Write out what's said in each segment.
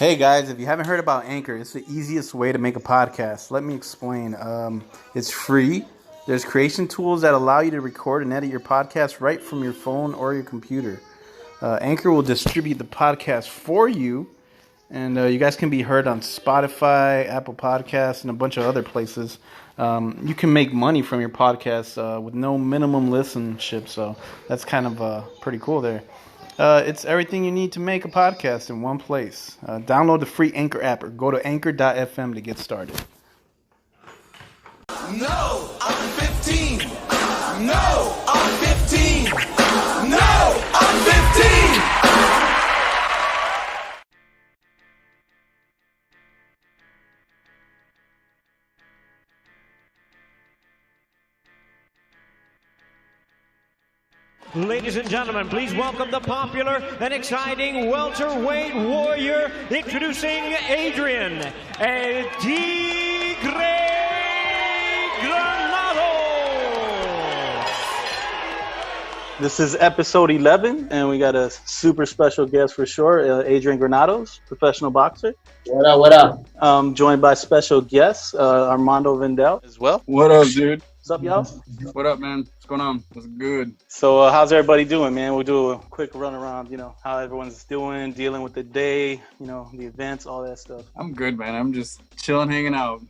Hey guys, if you haven't heard about Anchor, it's the easiest way to make a podcast. Let me explain. It's free. There's creation tools that allow you to record and edit your podcast right from your phone or your computer. Anchor will distribute the podcast for you, and you guys can be heard on Spotify, Apple Podcasts, and a bunch of other places. You can make money from your podcast with no minimum listenership, so that's kind of pretty cool there. It's everything you need to make a podcast in one place. Download the free Anchor app or go to anchor.fm to get started. No, I'm 15. No, I'm 15. No, I'm 15. Ladies and gentlemen, please welcome the popular and exciting welterweight warrior, introducing Adrian and Tigre Granados. This is episode 11, and we got a super special guest for sure, Adrian Granados, professional boxer. What up, what up? Joined by special guest, Armando Vindel as well. What up, dude? What's up, y'all? What up, man? What's going on? What's good? So how's everybody doing, man? We'll do a quick run around, how everyone's doing, dealing with the day, the events, all that stuff. I'm good, man. I'm just chilling, hanging out.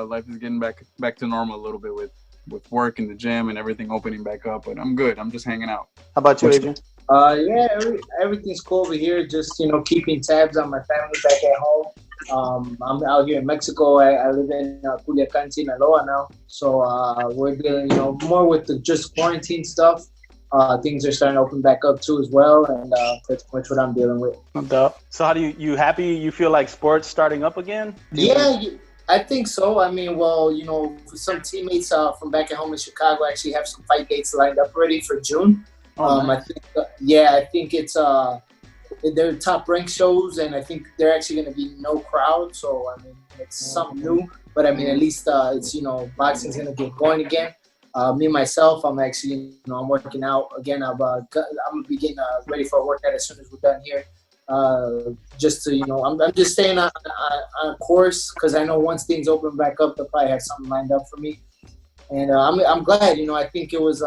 Life is getting back to normal a little bit with work and the gym and everything opening back up, but I'm good. I'm just hanging out. How about you, Adrian? Everything's cool over here. Just, keeping tabs on my family back at home. I'm out here in Mexico. I live in Culiacan, Sinaloa now. So we're dealing, more with the just quarantine stuff. Things are starting to open back up too as well, and that's much what I'm dealing with. No doubt. So how do you happy? You feel like sports starting up again? Yeah, I think so. I mean, some teammates from back at home in Chicago actually have some fight dates lined up already for June. Nice. I think it's they're top ranked shows, and I think they're actually going to be no crowd. So I mean, it's something new, but I mean, at least it's boxing's going to get going again. Me myself, I'm actually I'm working out again. I'm gonna be getting ready for a workout as soon as we're done here. Just to I'm just staying on course, because I know once things open back up, they'll probably have something lined up for me, and I'm glad. I think it was.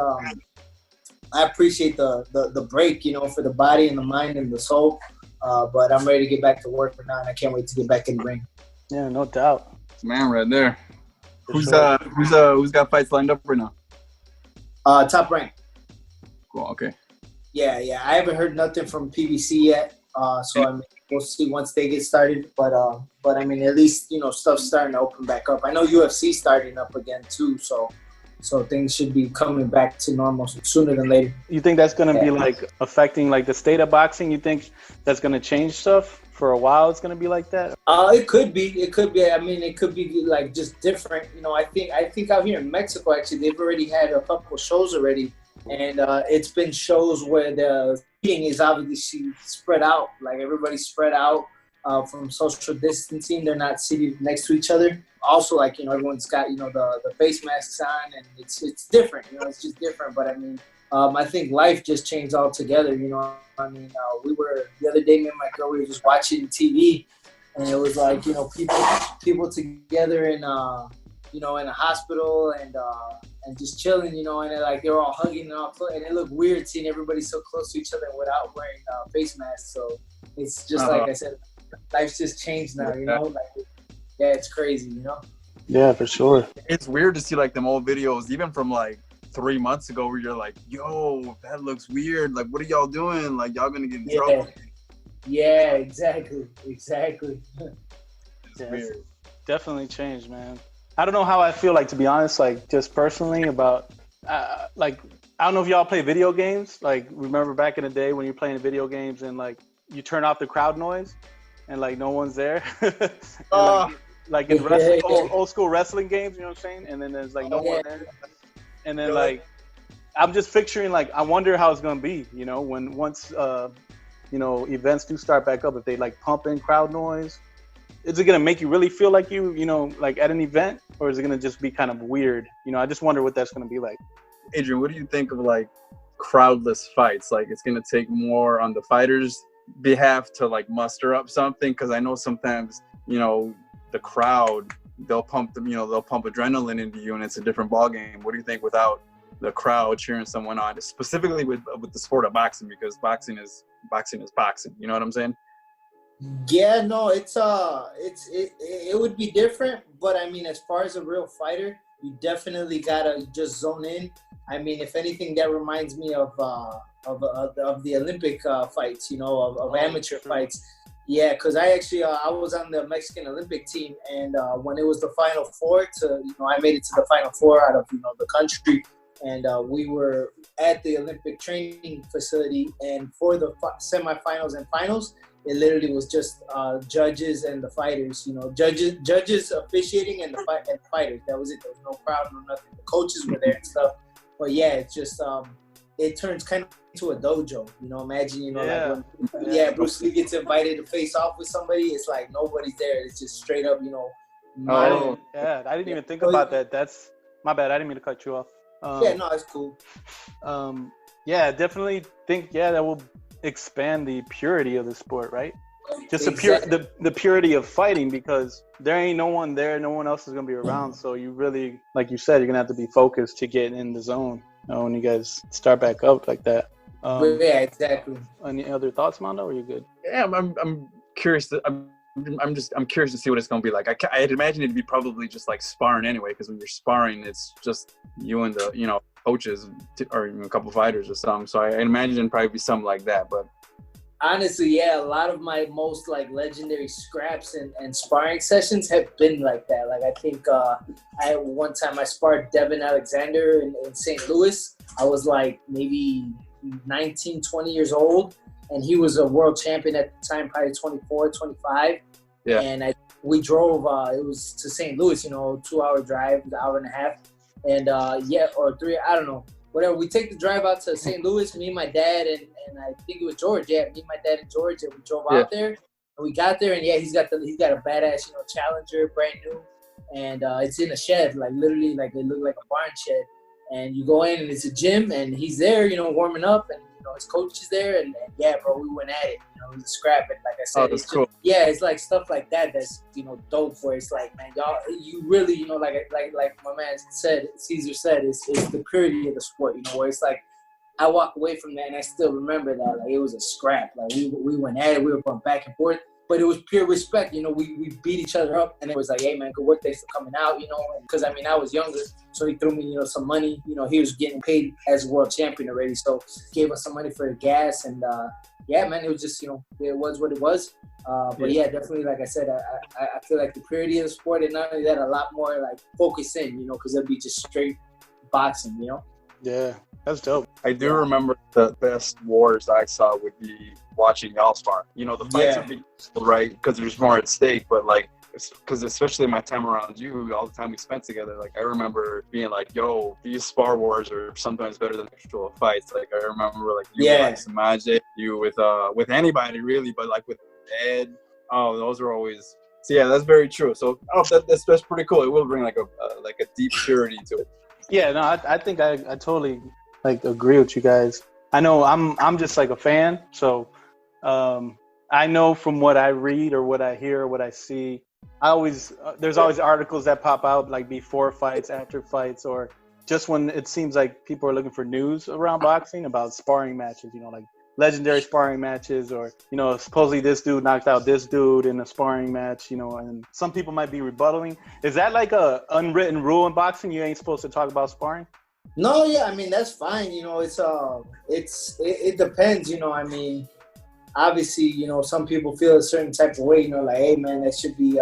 I appreciate the break, for the body and the mind and the soul. But I'm ready to get back to work now, and I can't wait to get back in the ring. Yeah, no doubt. Man, right there. Who's got fights lined up right now? Top rank. Cool. Okay. Yeah. I haven't heard nothing from PBC yet. So I mean, we'll see once they get started. But I mean, at least stuff's starting to open back up. I know UFC starting up again too. So things should be coming back to normal sooner than later. You think that's going to be affecting the state of boxing? You think that's going to change stuff for a while? It's going to be like that? It could be. I mean, it could be just different. I think out here in Mexico, actually, they've already had a couple of shows already. And it's been shows where the seating is obviously spread out. Like everybody's spread out from social distancing. They're not seated next to each other. Also, everyone's got the face masks on, and it's different. It's just different. But I mean, I think life just changed altogether. we were the other day, me and my girl, we were just watching TV, and it was like people together in in a hospital and just chilling, and they were all hugging and all close, and it looked weird seeing everybody so close to each other without wearing face masks. So it's just like I said, life's just changed now. Yeah, it's crazy, Yeah, for sure. It's weird to see them old videos, even from 3 months ago, where you're like, yo, that looks weird. What are y'all doing? Y'all gonna get in trouble? Yeah, exactly. It's weird. Definitely changed, man. I don't know how I feel to be honest, just personally about I don't know if y'all play video games. Remember back in the day when you're playing video games and you turn off the crowd noise and no one's there. And, in wrestling, old school wrestling games, you know what I'm saying? And then there's no one there. And then I'm just picturing I wonder how it's gonna be, when once events do start back up, if they pump in crowd noise. Is it gonna make you really feel like you at an event, or is it gonna just be kind of weird? I just wonder what that's gonna be like. Adrian, what do you think of crowdless fights? It's gonna take more on the fighters behalf to like muster up something? Because I know sometimes, you know, the crowd, they'll pump adrenaline into you, and it's a different ball game. What do you think without the crowd cheering someone on, specifically with the sport of boxing? Because boxing is boxing. You know what I'm saying? Yeah, no, it would be different, but I mean, as far as a real fighter, you definitely gotta just zone in. I mean, if anything, that reminds me of the Olympic fights, you know, of amateur fights. Yeah, because I actually I was on the Mexican Olympic team, and when it was the Final Four, I made it to the Final Four out of the country, and we were at the Olympic training facility, and for the semifinals and finals, it literally was just judges and the fighters. Judges officiating and the fighters. That was it. There was no crowd, no nothing. The coaches were there and stuff. But yeah, it's just it turns kind of into a dojo. Imagine like when Bruce Lee gets invited to face off with somebody, it's like nobody's there. It's just straight up, I didn't even think about that. That's my bad. I didn't mean to cut you off. No, it's cool. Definitely think that will expand the purity of the sport, right? Just the purity of fighting, because there ain't no one there, no one else is gonna be around. So you really, like you said, you're gonna have to be focused to get in the zone. When you guys start back up like that. Yeah, exactly. Any other thoughts, Mando? Or are you good? Yeah, I'm curious. I'm curious to see what it's gonna be like. I'd imagine it'd be probably just like sparring anyway, because when you're sparring, it's just you and the coaches or a couple fighters or something. So I imagine it'd probably be something like that. But honestly, yeah, a lot of my most like legendary scraps and sparring sessions have been like that. Like I think one time I sparred Devin Alexander in St. Louis. I was like maybe 19, 20 years old, and he was a world champion at the time, probably 24, 25. Yeah. And we drove, it was to St. Louis, 2-hour drive, an hour and a half. And or 3, I don't know. Whatever, we take the drive out to St. Louis, me and my dad, and I think it was George. Yeah, me, my dad, and George, and we drove out there. And we got there, and he's got a badass, Challenger, brand new, and it's in a shed, like literally, like it looked like a barn shed. And you go in, and it's a gym, and he's there, warming up, and his coach is there, and yeah, bro, we went at it. It was a scrap, and like I said, that's cool. It's like stuff like that that's dope. Where it's like, man, y'all, you really, like my man said, Caesar said, it's the purity of the sport. Where it's like, I walk away from that, and I still remember that like it was a scrap. Like we went at it, we were going back and forth, but it was pure respect. We beat each other up, and it was like, hey man, good work, thanks for coming out. Because I mean I was younger, so he threw me some money. He was getting paid as a world champion already, so gave us some money for the gas, and yeah, man, it was just it was what it was. But yeah, definitely, like I said, I feel like the purity of the sport, and not only that, a lot more like focus in, because it'll be just straight boxing, Yeah, that's dope. I do remember the best wars I saw would be watching y'all spar. The fights are big, right? Because there's more at stake, but like, because especially my time around you, all the time we spent together, like I remember being like, yo, these spar wars are sometimes better than actual fights. Like I remember like you with like Samaje, you with anybody really, but like with Ed, those are always. So yeah, that's very true. So that's pretty cool. It will bring like a deep purity to it. Yeah, no, I think I totally like agree with you guys. I know I'm just like a fan, so I know from what I read or what I hear or what I see, there's always articles that pop out like before fights, after fights, or just when it seems like people are looking for news around boxing about sparring matches, like legendary sparring matches, or supposedly this dude knocked out this dude in a sparring match, and some people might be rebuttaling. Is that like a unwritten rule in boxing? You ain't supposed to talk about sparring? No, yeah, I mean that's fine. It depends. I mean, obviously, some people feel a certain type of way. Like, hey man, that should be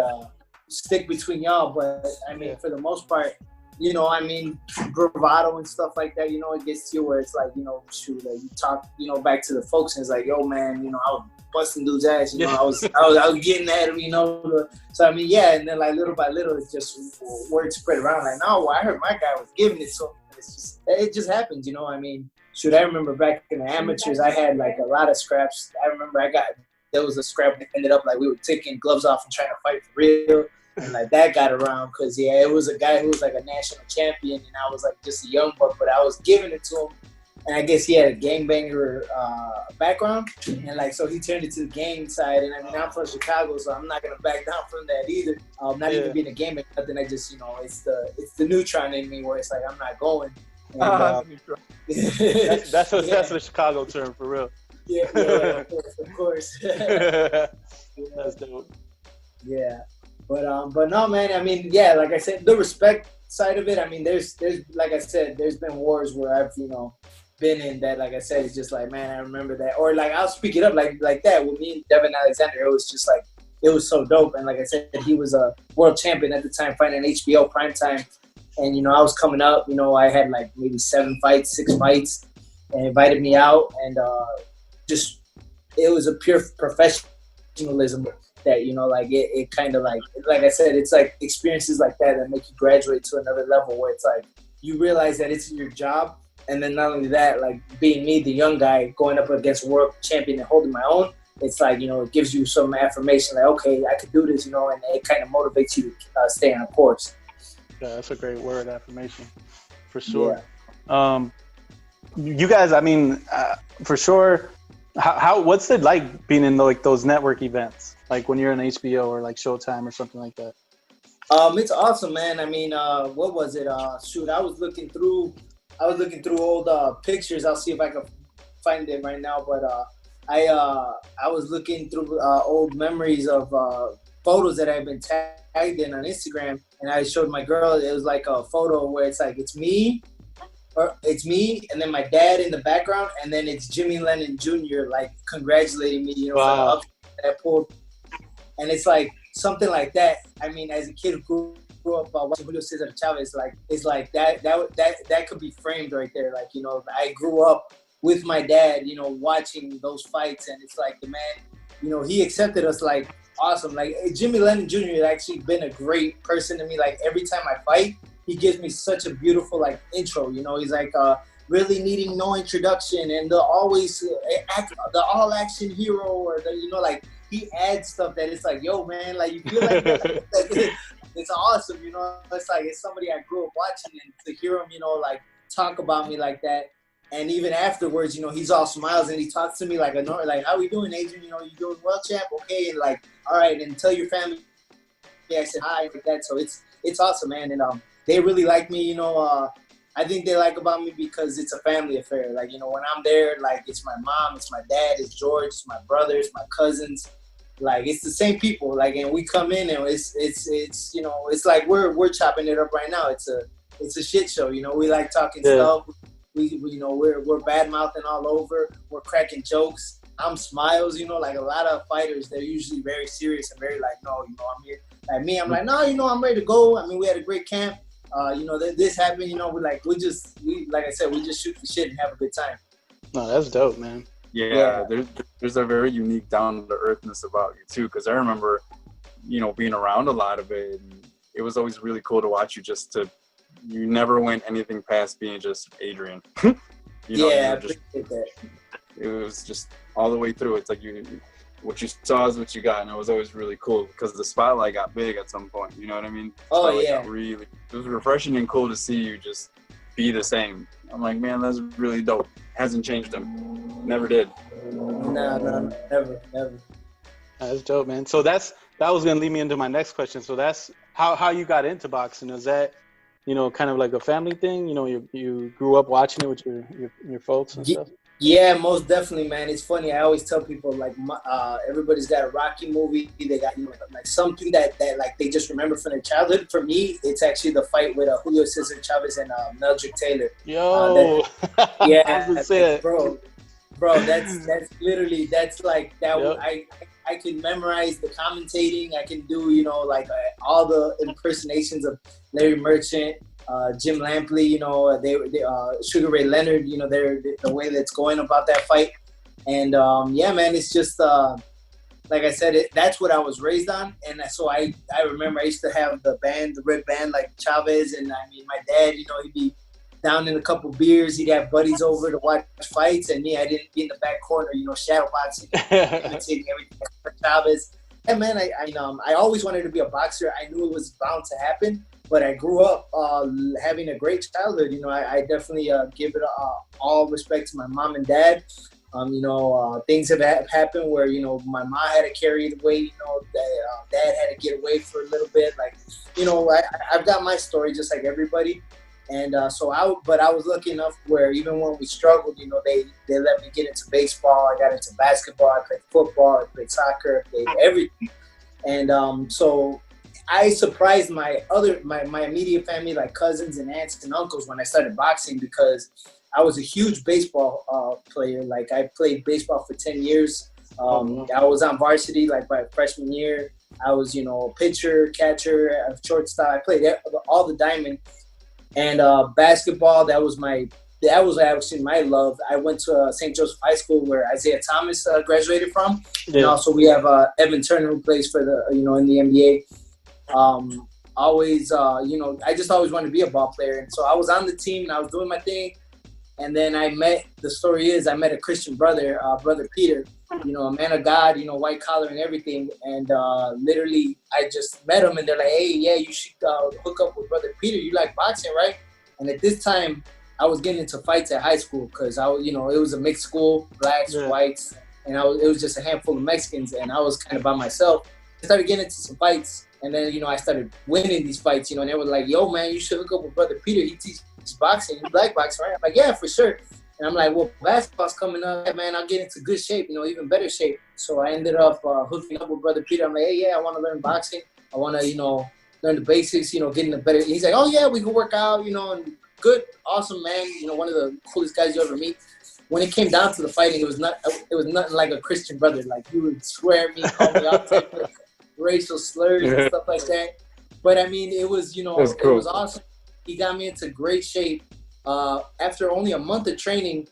stick between y'all. But I mean, for the most part, I mean, bravado and stuff like that. It gets to you where it's like, shoot, like you talk, back to the folks, and it's like, yo man, I was busting dude's ass. I was getting at him. So I mean, yeah, and then like little by little, it's just word spread around. Like, no, I heard my guy was giving it, so it just happens. I mean, shoot, I remember back in the amateurs, I had like a lot of scraps. I remember there was a scrap that ended up like we were taking gloves off and trying to fight for real. And like that got around because it was a guy who was like a national champion, and I was like just a young buck, but I was giving it to him. and I guess he had a gangbanger background, and like so he turned it to the gang side. And I mean, I'm from Chicago, so I'm not gonna back down from that either. Not even being a gangbanger, but then I just it's the neutron in me where it's like I'm not going. And, that's the Chicago term for real. Yeah, of course. That's dope. Yeah, but no, man. I mean, yeah, like I said, the respect side of it. I mean, there's like I said, there's been wars where I've been in that. Like I said, it's just like, man, I remember that, or like I'll speak it up like that with me and Devin Alexander. It was just like it was so dope, and like I said, he was a world champion at the time, fighting HBO primetime, and I was coming up. I had like maybe 6 fights, and invited me out, and just it was a pure professionalism that like it kind of like I said, it's like experiences like that make you graduate to another level where it's like you realize that it's your job, and then not only that, like being me, the young guy going up against world champion and holding my own, it's like it gives you some affirmation like, okay, I could do this, and it kind of motivates you to stay on course. Yeah, that's a great word, affirmation, for sure. Yeah. You guys, I mean, for sure. How what's it like being in like those network events, like when you're in HBO or like Showtime or something like that? It's awesome, man. I mean, what was it? Shoot, I was looking through old pictures. I'll see if I can find it right now. But I was looking through old memories of photos that I've been tagged in on Instagram, and I showed my girl. It was like a photo where it's like it's me, and then my dad in the background, and then it's Jimmy Lennon Jr. like congratulating me, wow. for the up that I pulled. And it's like something like that. I mean, as a kid who grew up watching Julio Cesar Chavez, it's like that could be framed right there. Like I grew up with my dad, watching those fights, and it's like the man, he accepted us like awesome. Like Jimmy Lennon Jr. has actually been a great person to me. Like every time I fight, he gives me such a beautiful like intro. He's like really needing no introduction, and the always the all action hero, or the like he adds stuff that it's like, yo man, like you feel like it's awesome. It's like it's somebody I grew up watching, and to hear him like talk about me like that, and even afterwards he's all smiles and he talks to me like how we doing, Adrian? You doing well, champ? Okay, and like all right, and tell your family I said hi, like that. So it's awesome, man. And they really like me, I think they like about me because it's a family affair. Like, when I'm there, like it's my mom, it's my dad, it's George, it's my brothers, my cousins. Like it's the same people. Like, and we come in and it's it's like we're chopping it up right now. It's a shit show. We like talking stuff. We're bad mouthing all over. We're cracking jokes. I'm smiles. Like a lot of fighters, they're usually very serious and very like, no, I'm here. Like me, I'm like, no, I'm ready to go. I mean, we had a great camp. This happened, we like I said, we just shoot the shit and have a good time. No, that's dope, man. Yeah. There's a very unique down to earthness about you too, because I remember, being around a lot of it, and it was always really cool to watch you. You never went anything past being just Adrian. I appreciate that. It was just all the way through. It's like what you saw is what you got, and it was always really cool because the spotlight got big at some point. You know what I mean? It was refreshing and cool to see you just be the same. I'm like, man, that's really dope. Hasn't changed him. Never did. No, never. That's dope, man. So that was gonna lead me into my next question. So that's how you got into boxing. Is that kind of like a family thing? You grew up watching it with your folks and stuff. Yeah, most definitely, man. It's funny. I always tell people like everybody's got a Rocky movie. They got like something that like they just remember from their childhood. For me, it's actually the fight with Julio Cesar Chavez and Meldrick Taylor. Yo, bro, that's literally like that. Yep. I can memorize the commentating. I can do all the impersonations of Larry Merchant. Jim Lampley, they Sugar Ray Leonard, they're the way that's going about that fight. And man, it's just like I said, that's what I was raised on. And so I remember I used to have the red band like Chavez, and I mean my dad, he'd be down in a couple beers, he'd have buddies over to watch fights, and me, I didn't be in the back corner, shadow boxing, imitating everything for Chavez. And man, I always wanted to be a boxer. I knew it was bound to happen. But I grew up having a great childhood. You know, I definitely give it all respect to my mom and dad. Things have happened where, you know, my mom had to carry the weight, you know, dad had to get away for a little bit. Like, you know, I've got my story just like everybody. And I was lucky enough where even when we struggled, you know, they let me get into baseball. I got into basketball. I played football. I played soccer. I played everything. And so I surprised my immediate family, like cousins and aunts and uncles, when I started boxing, because I was a huge baseball player. Like, I played baseball for 10 years. I was on varsity like my freshman year. I was, you know, pitcher, catcher, shortstop. I played all the diamond. And basketball, that was actually my love. I went to St. Joseph High School, where Isaiah Thomas graduated from. Yeah. And also we have Evan Turner, who plays for in the NBA. I just always wanted to be a ball player. And so I was on the team and I was doing my thing. And then I met a Christian brother, Brother Peter, you know, a man of God, you know, white collar and everything. And literally I just met him and they're like, hey, yeah, you should hook up with Brother Peter. You like boxing, right? And at this time I was getting into fights at high school because it was a mixed school, blacks, whites, and it was just a handful of Mexicans, and I was kind of by myself. I started getting into some fights, and then, you know, I started winning these fights, you know, and they were like, yo, man, you should hook up with Brother Peter. He teaches boxing. You like boxing, right? I'm like, yeah, for sure. And I'm like, well, basketball's coming up, man. I'll get into good shape, you know, even better shape. So I ended up hooking up with Brother Peter. I'm like, hey, yeah, I want to learn boxing. I want to, you know, learn the basics, you know, getting the better. He's like, oh, yeah, we can work out, you know, and good, awesome, man. You know, one of the coolest guys you ever meet. When it came down to the fighting, it was nothing like a Christian brother. Like, he would swear at me, call me all type of racial slurs and stuff like that. But I mean, it was, you know, it was awesome. He got me into great shape. After only a month of training,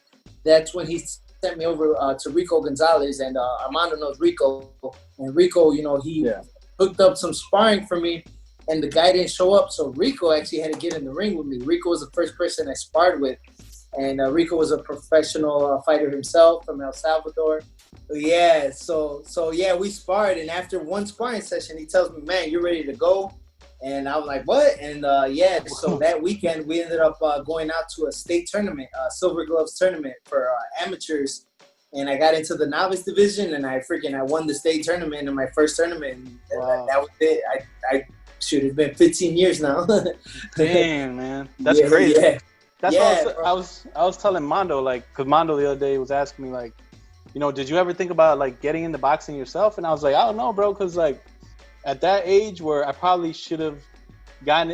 that's when he sent me over to Rico Gonzalez, and Armando knows Rico. And Rico, you know, he hooked up some sparring for me, and the guy didn't show up. So Rico actually had to get in the ring with me. Rico was the first person I sparred with. And Rico was a professional fighter himself from El Salvador. Yeah, so we sparred. And after one sparring session, he tells me, man, you're ready to go. And I was like, what? And so that weekend we ended up going out to a state tournament, a Silver Gloves tournament for amateurs. And I got into the novice division, and I won the state tournament in my first tournament. And that was it. It's been 15 years now. Damn, man. That's crazy. Yeah. That's what I was telling Mando, like, because Mando the other day was asking me, like, you know, did you ever think about, like, getting into boxing yourself? And I was like, I don't know, bro, because, like, at that age where I probably should have gotten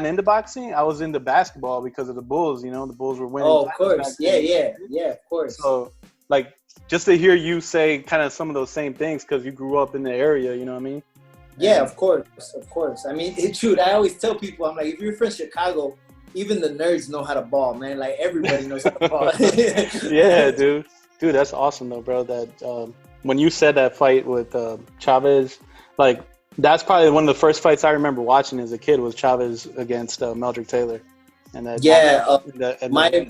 into boxing, I was into basketball because of the Bulls. You know, the Bulls were winning. Oh, of course. Yeah, of course. So, like, just to hear you say kind of some of those same things because you grew up in the area, you know what I mean? Yeah, of course. I mean, it's true. I always tell people, I'm like, if you're from Chicago, even the nerds know how to ball, man. Like, everybody knows how to ball. Yeah, dude. Dude, that's awesome, though, bro. That when you said that fight with Chavez, like, that's probably one of the first fights I remember watching as a kid was Chavez against Meldrick Taylor. And that in the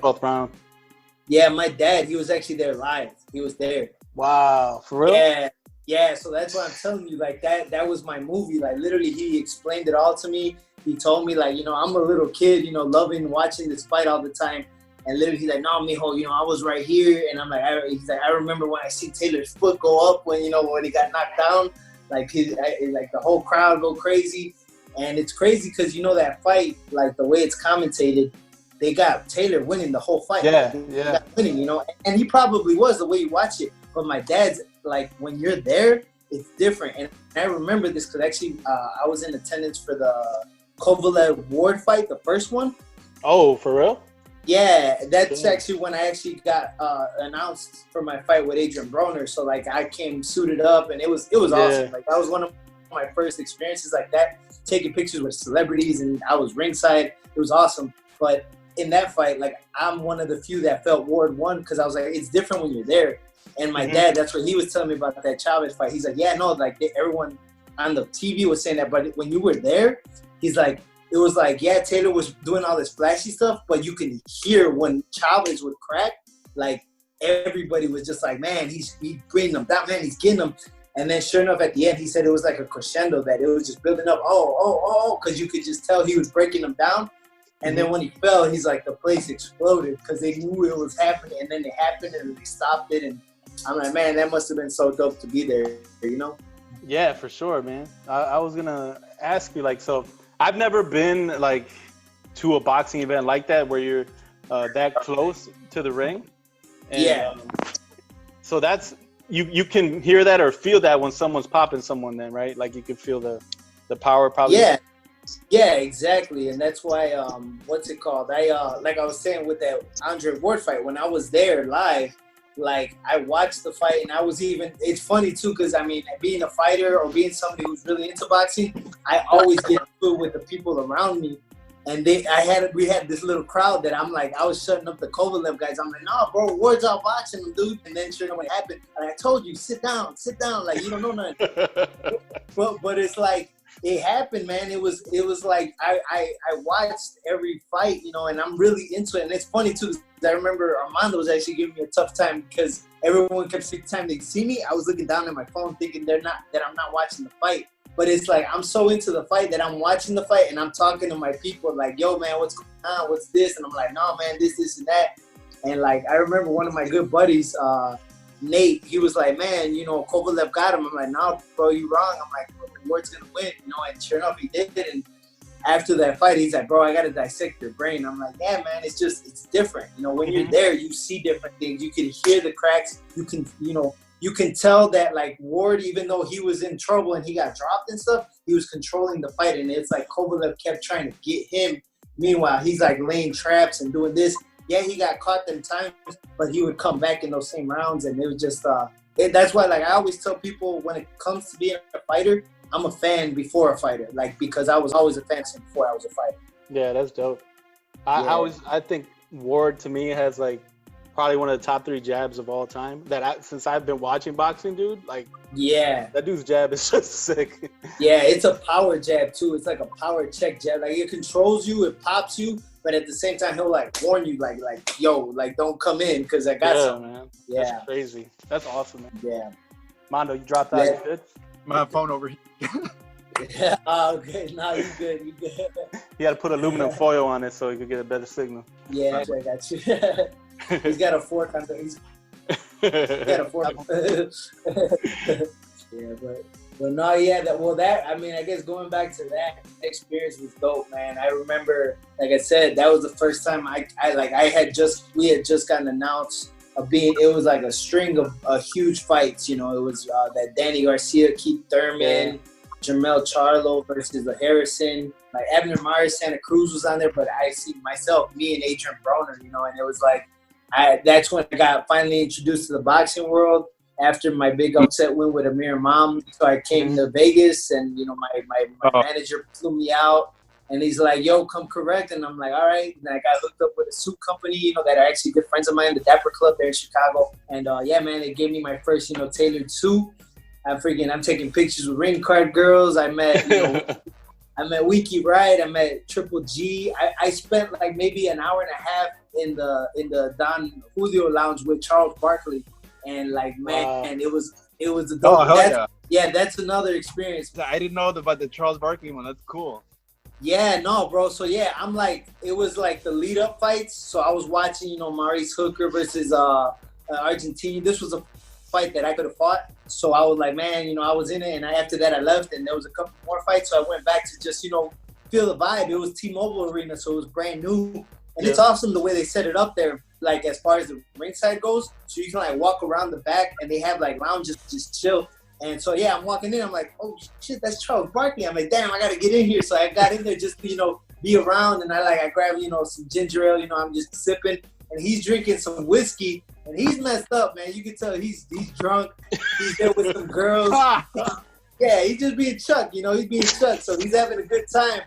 12th round. Yeah, my dad, he was actually there live. He was there. Wow, for real? Yeah. So that's what I'm telling you. Like, that was my movie. Like, literally, he explained it all to me. He told me, like, you know, I'm a little kid, you know, loving watching this fight all the time. And literally, he's like, no, mijo, you know, I was right here. And I'm like, I remember when I see Taylor's foot go up when he got knocked down. Like, like the whole crowd go crazy. And it's crazy because, you know, that fight, like, the way it's commentated, they got Taylor winning the whole fight. Yeah. Winning, you know. And he probably was the way you watch it. But my dad's, like, when you're there, it's different. And I remember this because actually I was in attendance for the Kovalev Ward fight, the first one. Oh, for real? Yeah, that's actually when I actually got announced for my fight with Adrian Broner. So, like, I came suited up, and it was awesome. Like, that was one of my first experiences like that, taking pictures with celebrities, and I was ringside. It was awesome. But in that fight, like, I'm one of the few that felt Ward won because I was like, it's different when you're there. And my dad, that's what he was telling me about that Chavez fight. He's like, yeah, no, like, everyone on the TV was saying that, but when you were there, he's like, it was like, yeah, Taylor was doing all this flashy stuff, but you can hear when Chavez would crack, like, everybody was just like, man, he's bringing them down, man, he's getting them. And then sure enough, at the end, he said it was like a crescendo, that it was just building up. Because you could just tell he was breaking them down. And then when he fell, he's like, the place exploded because they knew it was happening. And then it happened and they stopped it. And I'm like, man, that must have been so dope to be there, you know? Yeah, for sure, man. I was going to ask you, like, so I've never been, like, to a boxing event like that where you're that close to the ring. And, yeah. So that's, you can hear that or feel that when someone's popping someone then, right? Like you can feel the power probably. Yeah, exactly. And that's why, what's it called? Like I was saying with that Andre Ward fight, when I was there live, like I watched the fight and I was it's funny too, because I mean, being a fighter or being somebody who's really into boxing, I always get good with the people around me. And we had this little crowd that I'm like, I was shutting up the Kovalev guys. I'm like, nah, bro, Ward's out boxing them, dude. And then sure enough, what happened? And I told you, sit down. Like, you don't know nothing. but it's like, it happened, man. It was like, I watched every fight, you know, and I'm really into it. And it's funny too, because I remember Armando was actually giving me a tough time because everyone kept saying time they see me, I was looking down at my phone thinking that I'm not watching the fight. But it's like, I'm so into the fight that I'm watching the fight and I'm talking to my people like, yo, man, what's going on? What's this? And I'm like, no, man, this, and that. And like, I remember one of my good buddies, Nate, he was like, man, you know, Kovalev got him. I'm like, no, bro, you wrong. I'm like, bro, Ward's going to win, you know, and sure enough, he did. And after that fight, he's like, bro, I got to dissect your brain. I'm like, yeah, man, it's different. You know, when you're there, you see different things. You can hear the cracks. You can tell that, like, Ward, even though he was in trouble and he got dropped and stuff, he was controlling the fight. And it's like Kovalev kept trying to get him. Meanwhile, he's, like, laying traps and doing this. Yeah, he got caught them times, but he would come back in those same rounds. And it was just that's why, like, I always tell people when it comes to being a fighter, I'm a fan before a fighter. Like, because I was always a fan before I was a fighter. Yeah, that's dope. I think Ward, to me, has, like, probably one of the top 3 jabs of all time. Since I've been watching boxing, dude, like, yeah, that dude's jab is just sick. Yeah, it's a power jab too. It's like a power check jab. Like, it controls you, it pops you, but at the same time, he'll like warn you, like yo, like don't come in because I got something. Man. Yeah, that's crazy. That's awesome, man. Yeah, Mando, you dropped out. You good? My phone over here. Yeah. Oh, okay. No, you good. He had to put aluminum foil on it so he could get a better signal. Yeah, I got you. He's got a fork on the. He's got a fork. Yeah, but no, yeah. I mean, I guess going back to that experience was dope, man. I remember, like I said, that was the first time we had just gotten announced of being. It was like a string of huge fights. You know, it was that Danny Garcia, Keith Thurman, Jermell Charlo versus Harrison. Like Abner Myers, Santa Cruz was on there, but I see myself, me and Adrian Broner, you know, and it was like, that's when I got finally introduced to the boxing world after my big upset win with Amir Imam. So I came to Vegas and, you know, my manager flew me out and he's like, yo, come correct. And I'm like, all right. And I got hooked up with a suit company, you know, that are actually good friends of mine, the Dapper Club there in Chicago. And yeah, man, they gave me my first, you know, tailored suit. I'm taking pictures with ring card girls. I met, you know, I met Wiki Wright. I met Triple G. I spent like maybe an hour and a half in the Don Julio lounge with Charles Barkley, and like, man, it was a dope. Oh, hell yeah, that's another experience. I didn't know about the Charles Barkley one. That's cool. Yeah, no, bro. So yeah, I'm like, it was like the lead up fights. So I was watching, you know, Maurice Hooker versus Argentina. This was a fight that I could have fought. So I was like, man, you know, I was in it, and after that I left, and there was a couple more fights. So I went back to just, you know, feel the vibe. It was T-Mobile Arena, so it was brand new. And it's awesome the way they set it up there, like as far as the ringside goes. So you can like walk around the back and they have like lounges just chill. And so, yeah, I'm walking in. I'm like, oh, shit, that's Charles Barkley. I'm like, damn, I got to get in here. So I got in there just to, you know, be around. And I grabbed, you know, some ginger ale. You know, I'm just sipping. And he's drinking some whiskey. And he's messed up, man. You can tell he's drunk. He's there with some girls. Yeah, he's just being Chuck. You know, he's being Chuck. So he's having a good time.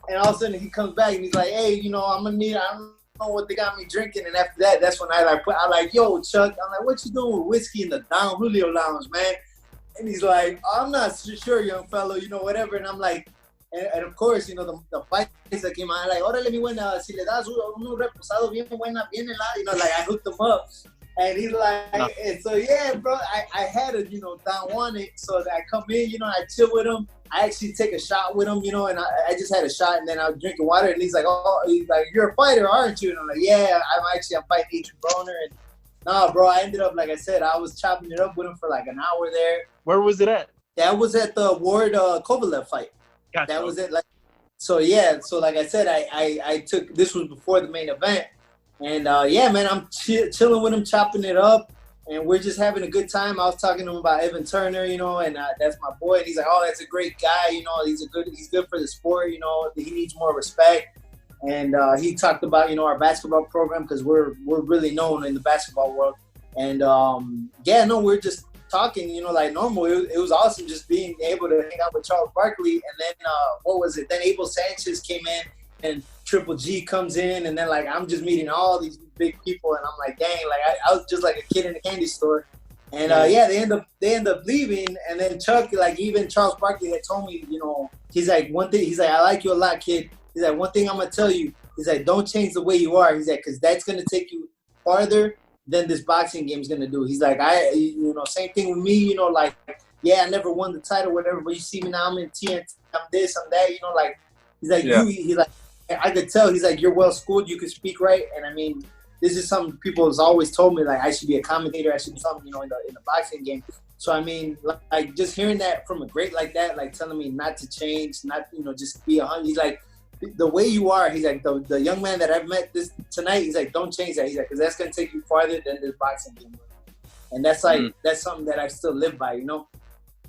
And all of a sudden he comes back and he's like, hey, you know, I don't know what they got me drinking. And after that, that's when I like, yo, Chuck. I'm like, what you doing with whiskey in the Don Julio lounge, man? And he's like, I'm not sure, young fellow, you know, whatever. And I'm like, and of course, you know, the fights that came out, like, órale, mi buena, si le das uno reposado bien buena, bien helada, you know, like I hooked them up. And he's like, and so yeah, bro, I had to, you know, Don Juan it. So that I come in, you know, I chill with him. I actually take a shot with him, you know, and I just had a shot, and then I was drinking water, and he's like, you're a fighter, aren't you? And I'm like, yeah, I'm fighting Adrian Broner. And nah, bro, I ended up, like I said, I was chopping it up with him for like an hour there. Where was it at? That was at the Ward Kovalev fight. Gotcha. That was it. Like, so yeah, so like I said, I took, this was before the main event. And yeah, man, I'm chilling with him, chopping it up, and we're just having a good time. I was talking to him about Evan Turner, you know, and that's my boy. And he's like, oh, that's a great guy, you know. He's good for the sport, you know. He needs more respect. And he talked about, you know, our basketball program, because we're really known in the basketball world. And yeah, no, we're just talking, you know, like normal. It was awesome just being able to hang out with Charles Barkley. And then what was it? Then Abel Sanchez came in, and Triple G comes in, and then like I'm just meeting all these big people, and I'm like, dang, like I was just like a kid in a candy store. And yeah, they end up leaving, and then Chuck, like even Charles Barkley had told me, you know, he's like, one thing, he's like, I like you a lot, kid. He's like, one thing I'm gonna tell you, he's like, don't change the way you are. He's like, because that's gonna take you farther than this boxing game's gonna do. He's like, you know, same thing with me, you know, like, yeah, I never won the title, whatever, but you see me now, I'm in TNT, I'm this, I'm that, you know, like, he's like, he's like, I could tell, he's like, you're well schooled, you can speak right. And I mean, this is something people has always told me, like I should be a commentator, I should do something, you know, in the boxing game. So I mean, like just hearing that from a great like that, like telling me not to change, not, you know, just be 100. He's like, the way you are, he's like, the young man that I've met tonight, he's like, don't change that. He's like, because that's gonna take you farther than this boxing game. And that's like that's something that I still live by, you know.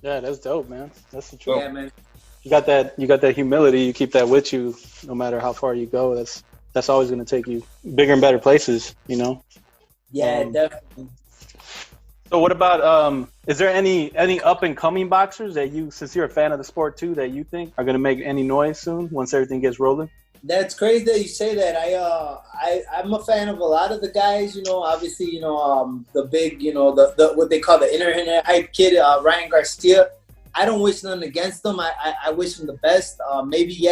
Yeah, that's dope, man. That's the truth. Yeah, man. You got that humility. You keep that with you, no matter how far you go. That's always going to take you bigger and better places, you know. Yeah, definitely. So what about is there any up and coming boxers that you, since you're a fan of the sport too, that you think are going to make any noise soon once everything gets rolling? That's crazy that you say that. I'm a fan of a lot of the guys, you know. Obviously, you know, the big, you know, the what they call the internet hype kid, Ryan Garcia. I don't wish nothing against him. I wish him the best. Maybe,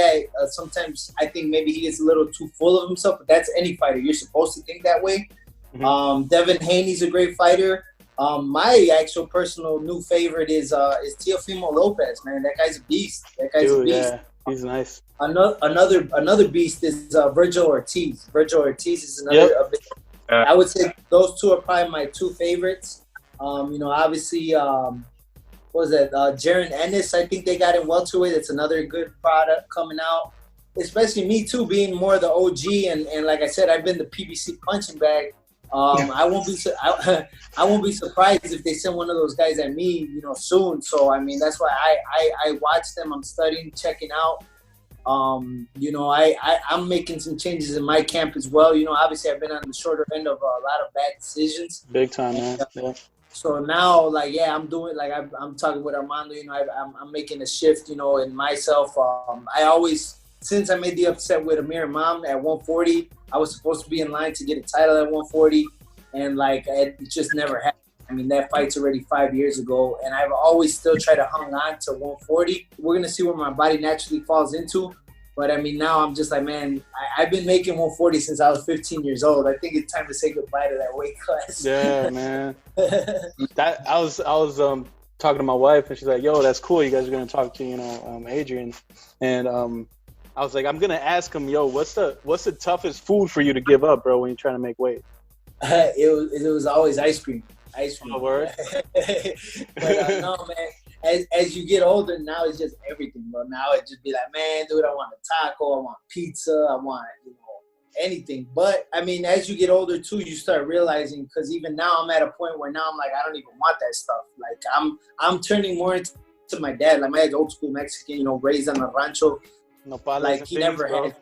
sometimes I think maybe he gets a little too full of himself, but that's any fighter. You're supposed to think that way. Mm-hmm. Devin Haney's a great fighter. My actual personal new favorite is Teofimo Lopez, man. That guy's a beast. Yeah, he's nice. Another beast is Virgil Ortiz. Virgil Ortiz is another. I would say those two are probably my two favorites. You know, obviously, what was that? Jaron Ennis, I think they got in welterweight. It's another good product coming out. Especially me too, being more the OG, and like I said, I've been the PBC punching bag. I won't be surprised if they send one of those guys at me, you know, soon. So I mean, that's why I watch them. I'm studying, checking out. You know, I'm making some changes in my camp as well. You know, obviously I've been on the shorter end of a lot of bad decisions. Big time, man. Yeah. So now, like, yeah, I'm doing, like, I'm talking with Armando, you know, I'm making a shift, you know, in myself. I always, since I made the upset with Amir Imam at 140, I was supposed to be in line to get a title at 140, and, like, it just never happened. I mean, that fight's already 5 years ago, and I've always still tried to hang on to 140. We're going to see where my body naturally falls into. But, I mean, now I'm just like, man, I've been making 140 since I was 15 years old. I think it's time to say goodbye to that weight class. Yeah, man. I was talking to my wife, and she's like, yo, that's cool. You guys are going to talk to, you know, Adrian. And I was like, I'm going to ask him, yo, what's the toughest food for you to give up, bro, when you're trying to make weight? It was always ice cream. Oh, word? But no, man. As you get older, now it's just everything, bro. Now it just be like, man, dude, I want a taco, I want pizza, I want, you know, anything. But I mean, as you get older too, you start realizing, because even now I'm at a point where now I'm like, I don't even want that stuff. Like I'm turning more into my dad. Like my dad's old school Mexican, you know, raised on a rancho. Like he never had.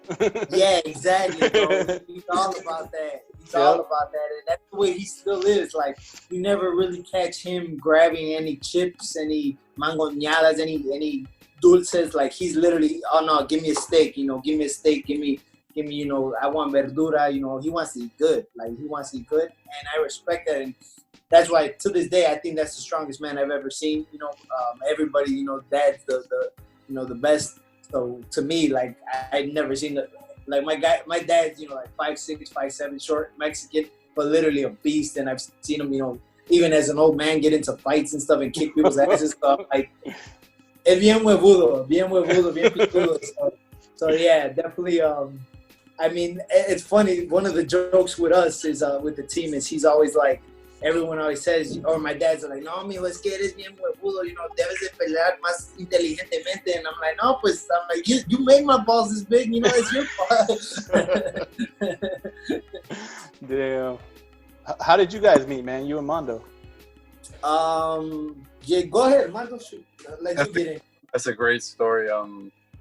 Yeah, exactly, bro. He's all about that. All about that, and that's the way he still is. Like you never really catch him grabbing any chips, any mangoñadas, any dulces. Like he's literally, oh no, give me a steak, you know, give me a steak, give me, you know, I want verdura, you know. He wants to eat good, like he wants to eat good, and I respect that, and that's why to this day I think that's the strongest man I've ever seen. You know, everybody, you know, dad's the you know, the best. So to me, like I've never seen the. Like my dad's, you know, like 5'6", 5'7", short Mexican, but literally a beast. And I've seen him, you know, even as an old man, get into fights and stuff and kick people's asses. So like, es bien huevudo, bien picudo. So yeah, definitely. I mean, it's funny. One of the jokes with us is with the team is he's always like, everyone always says, or my dad's like, no, mi, es que eres bien huevudo, you know, debes de pelear más inteligentemente. And I'm like, no, pues, I'm like, you made my balls this big, you know, it's your fault. Damn. How did you guys meet, man? You and Mando? Yeah, go ahead, Mando. Let you get in. That's a great story.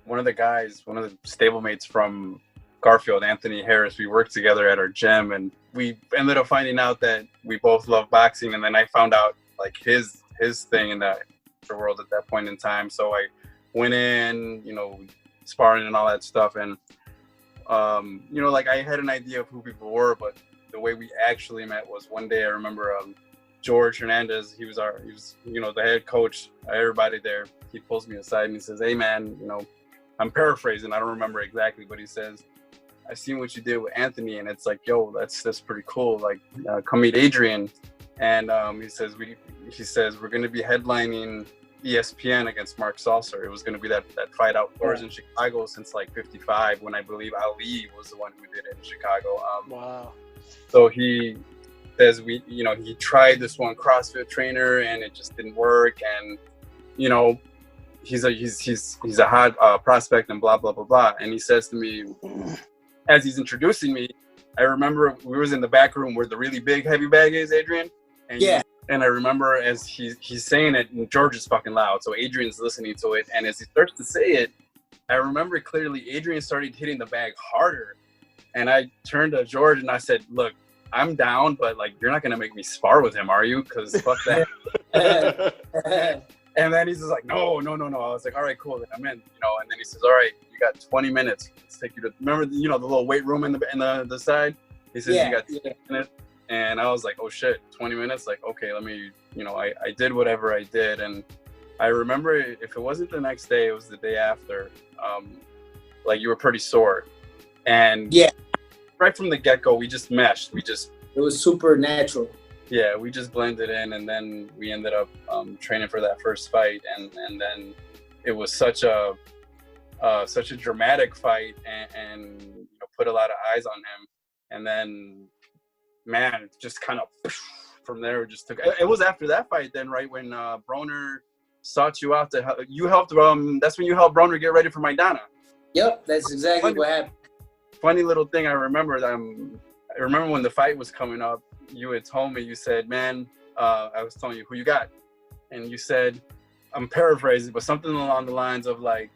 One of the guys, one of the stablemates from Garfield, Anthony Harris, we worked together at our gym, and we ended up finding out that we both love boxing. And then I found out like his thing in that world at that point in time. So I went in, you know, sparring and all that stuff, and you know, like I had an idea of who people were, but the way we actually met was one day. I remember George Hernandez, he was you know, the head coach, everybody there. He pulls me aside and he says, hey man, you know, I'm paraphrasing, I don't remember exactly, but he says, I seen what you did with Anthony, and it's like, yo, that's pretty cool. Like, come meet Adrian. And he says we're gonna be headlining ESPN against Mark Saucer. It was gonna be that fight outdoors in Chicago since like '55, when I believe Ali was the one who did it in Chicago. Wow. So he says he tried this one CrossFit trainer and it just didn't work, and you know, he's a hot prospect and blah blah blah blah. And he says to me, as he's introducing me, I remember we was in the back room where the really big heavy bag is, Adrian. And yeah. And I remember as he's saying it, and George is fucking loud, so Adrian's listening to it. And as he starts to say it, I remember clearly Adrian started hitting the bag harder. And I turned to George and I said, look, I'm down, but like, you're not going to make me spar with him, are you? Because fuck that. And then he's just like, no. I was like, all right, cool, then I'm in, you know. And then he says, all right, you got 20 minutes. Let's take you to, remember, you know, the little weight room in the side? He says, you got 20 minutes. And I was like, oh shit, 20 minutes? Like, okay, let me, you know, I did whatever I did. And I remember, if it wasn't the next day, it was the day after, like you were pretty sore. And yeah, right from the get-go, we just meshed. It was super natural. Yeah, we just blended in, and then we ended up training for that first fight, and then it was such a dramatic fight, and you know, put a lot of eyes on him. And then, man, just kind of from there, it just took. It was after that fight, then, right, when Broner sought you out you helped. That's when you helped Broner get ready for Maidana. Yep, that's exactly what happened. Funny little thing I remember. I remember when the fight was coming up, you had told me, you said, man, I was telling you who you got. And you said, I'm paraphrasing, but something along the lines of like,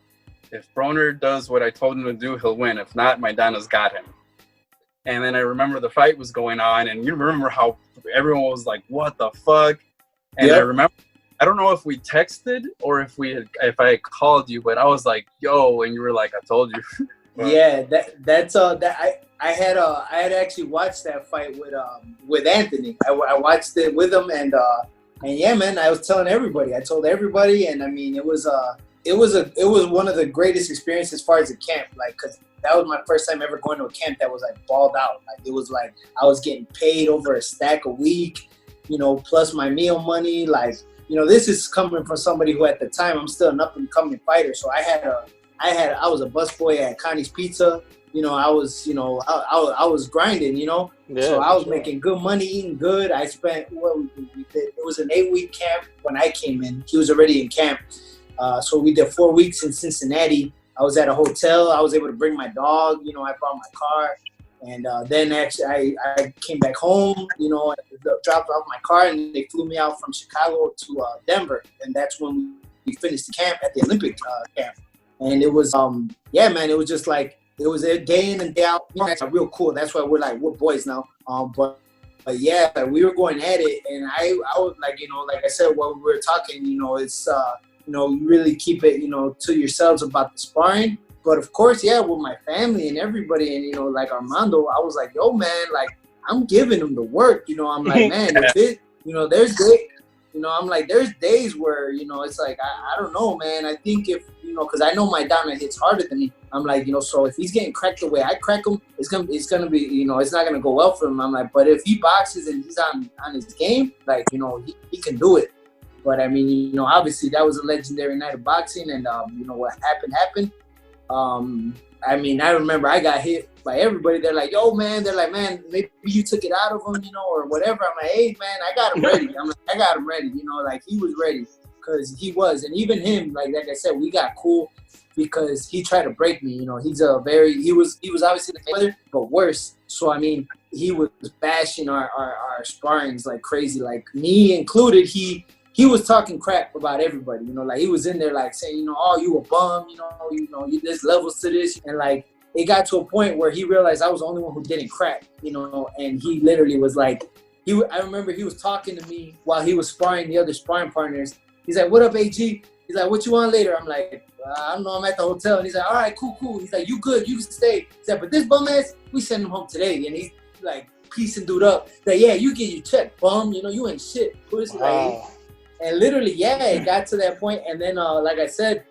if Broner does what I told him to do, he'll win. If not, Maidana's got him. And then I remember the fight was going on, and you remember how everyone was like, what the fuck? And I remember, I don't know if we texted or if I had called you, but I was like, yo, and you were like, I told you. Yeah, I had actually watched that fight with Anthony. I watched it with him, and yeah, man, I was telling everybody. I told everybody, and I mean, it was one of the greatest experiences as far as the camp, like, cause that was my first time ever going to a camp that was like balled out. Like, it was like I was getting paid over a stack a week, you know, plus my meal money. Like, you know, this is coming from somebody who at the time, I'm still an up and coming fighter, so I was a busboy at Connie's Pizza. You know, I was grinding, you know. Yeah, so I was making good money, eating good. I spent, it was an 8-week camp when I came in. He was already in camp. So we did 4 weeks in Cincinnati. I was at a hotel. I was able to bring my dog. You know, I brought my car. And then actually I came back home, you know, dropped off my car, and they flew me out from Chicago to Denver. And that's when we finished the camp at the Olympic camp. And it was, yeah, man, it was just like, it was a day in and day out. You know, it's real cool. That's why we're boys now. But yeah, we were going at it. And I was like, you know, like I said, while we were talking, you know, it's, you know, you really keep it, you know, to yourselves about the sparring. But of course, yeah, with my family and everybody, and, you know, like Armando, I was like, yo, man, like, I'm giving him the work. You know, I'm like, man, if it, you know, there's days, you know, I'm like, there's days where, you know, it's like, I don't know, man. I think if, you you know, because I know my down hits harder than me. I'm like, you know, so if he's getting cracked the way I crack him, it's gonna be, you know, it's not gonna go well for him. I'm like, but if he boxes and he's on his game, like, you know, he can do it. But I mean, you know, obviously that was a legendary night of boxing, and you know what happened. I mean, I remember I got hit by everybody. They're like, yo, man. They're like, man, maybe you took it out of him, you know, or whatever. I'm like, hey, man, I got him ready. I'm like, I got him ready, you know, like he was ready because he was. And even him, like I said, we got cool because he tried to break me. You know, he was obviously the father, but worse. So, I mean, he was bashing our sparrings like crazy, like me included. He was talking crap about everybody, you know, like he was in there like saying, you know, oh, you a bum, you know, there's levels to this. And like, it got to a point where he realized I was the only one who didn't crack, you know, and he literally was like, I remember he was talking to me while he was sparring the other sparring partners. He's like, what up, AG? He's like, what you want later? I'm like, I don't know, I'm at the hotel. And he's like, all right, cool. He's like, you good, you can stay. He's like, but this bum ass, we send him home today. And he's like, piecing dude up. He's like, yeah, you get your check, bum, you know, you ain't shit. Wow. And literally, yeah, it got to that point. And then, like I said,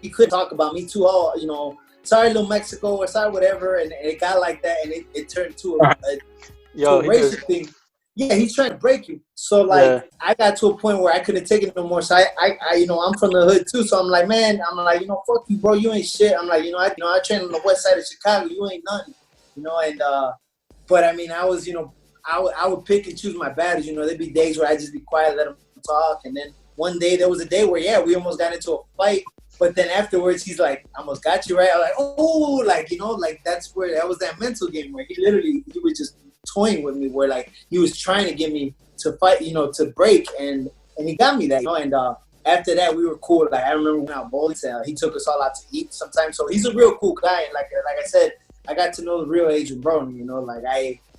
he couldn't talk about me too. Oh, you know, sorry, little Mexico, or sorry, whatever. And it got like that, and it turned to a racist thing. Yeah, he's trying to break you. So, like, I got to a point where I couldn't take it no more. So, I you know, I'm from the hood, too. So, I'm like, man, you know, fuck you, bro. You ain't shit. I'm like, you know, I train on the west side of Chicago. You ain't nothing. You know, and, but, I mean, I was, you know, I would pick and choose my battles. You know, there'd be days where I just be quiet, let him talk. And then one day, there was a day where, yeah, we almost got into a fight. But then afterwards, he's like, I almost got you, right? I'm like, oh, like, you know, like, that was that mental game where he was just toying with me, where, like, he was trying to get me to fight, you know, to break, and he got me that, you know, and after that, we were cool. Like, I remember when I was bowling, he took us all out to eat sometimes, so he's a real cool guy, and like I said, I got to know the real Adrian Brony, you know, like,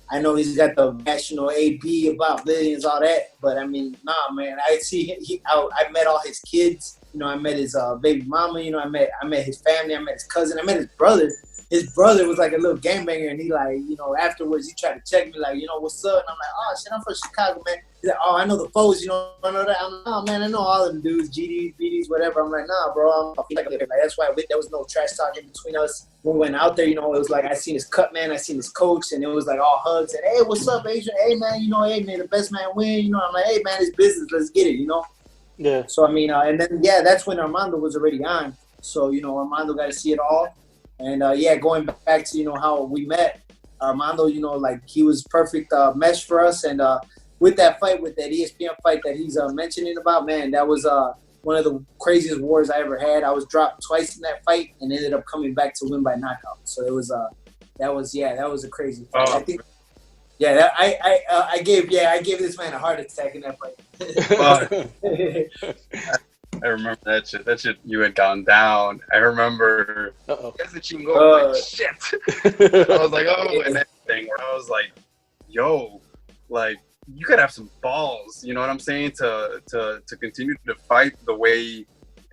I know he's got the national AB about billions, all that, but I mean, nah, man, I see I met all his kids. You know, I met his baby mama. You know, I met his family. I met his cousin. I met his brother. His brother was like a little gangbanger, and he like, you know, afterwards he tried to check me like, you know, what's up? And I'm like, oh shit, I'm from Chicago, man. He's like, oh, I know the foes. You know, I know that. I'm like, oh man, I know all of them dudes, GDs, BDs, whatever. I'm like, nah, bro. Like that's why there was no trash talking between us. When we went out there, you know, it was like I seen his cut man, I seen his coach, and it was like all hugs and hey, what's up, Adrian? Hey man, you know, hey man, the best man win. You know, I'm like, hey man, it's business. Let's get it. You know. Yeah. So, I mean, and then, yeah, that's when Armando was already on. So, you know, Armando got to see it all. And, yeah, going back to, you know, how we met, Armando, you know, like, he was perfect mesh for us. And with that fight, with that ESPN fight that he's mentioning about, man, that was one of the craziest wars I ever had. I was dropped twice in that fight and ended up coming back to win by knockout. So, it was, that was a crazy fight. I think. Yeah, I gave this man a heart attack in that fight. I remember that shit. You had gone down. I remember. Guess the chingo, like shit. I was like, oh, and that thing where I was like, yo, like you gotta have some balls. You know what I'm saying? To continue to fight the way.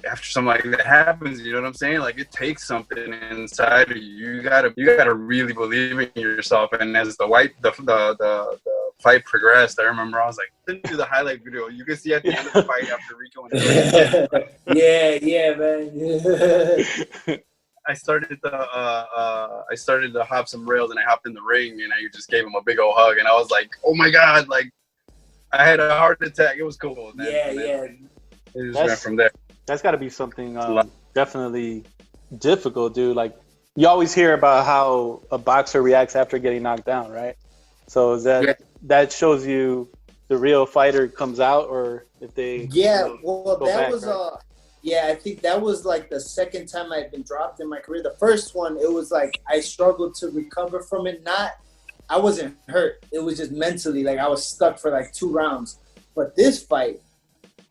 After something like that happens, you know what I'm saying? Like it takes something inside of you. You gotta really believe in yourself. And as the fight progressed, I remember I was like, didn't do the highlight video. You can see at the end of the fight after Rico and yeah, man. I started to hop some rails and I hopped in the ring and I just gave him a big old hug and I was like, oh my god, like I had a heart attack. It was cool. And then, it just went from there. That's got to be something definitely difficult, dude. Like, you always hear about how a boxer reacts after getting knocked down, right? So is that shows you the real fighter comes out, or if they I think that was like the second time I'd been dropped in my career. The first one, it was like I struggled to recover from it. I wasn't hurt. It was just mentally, like I was stuck for like 2 rounds. But this fight,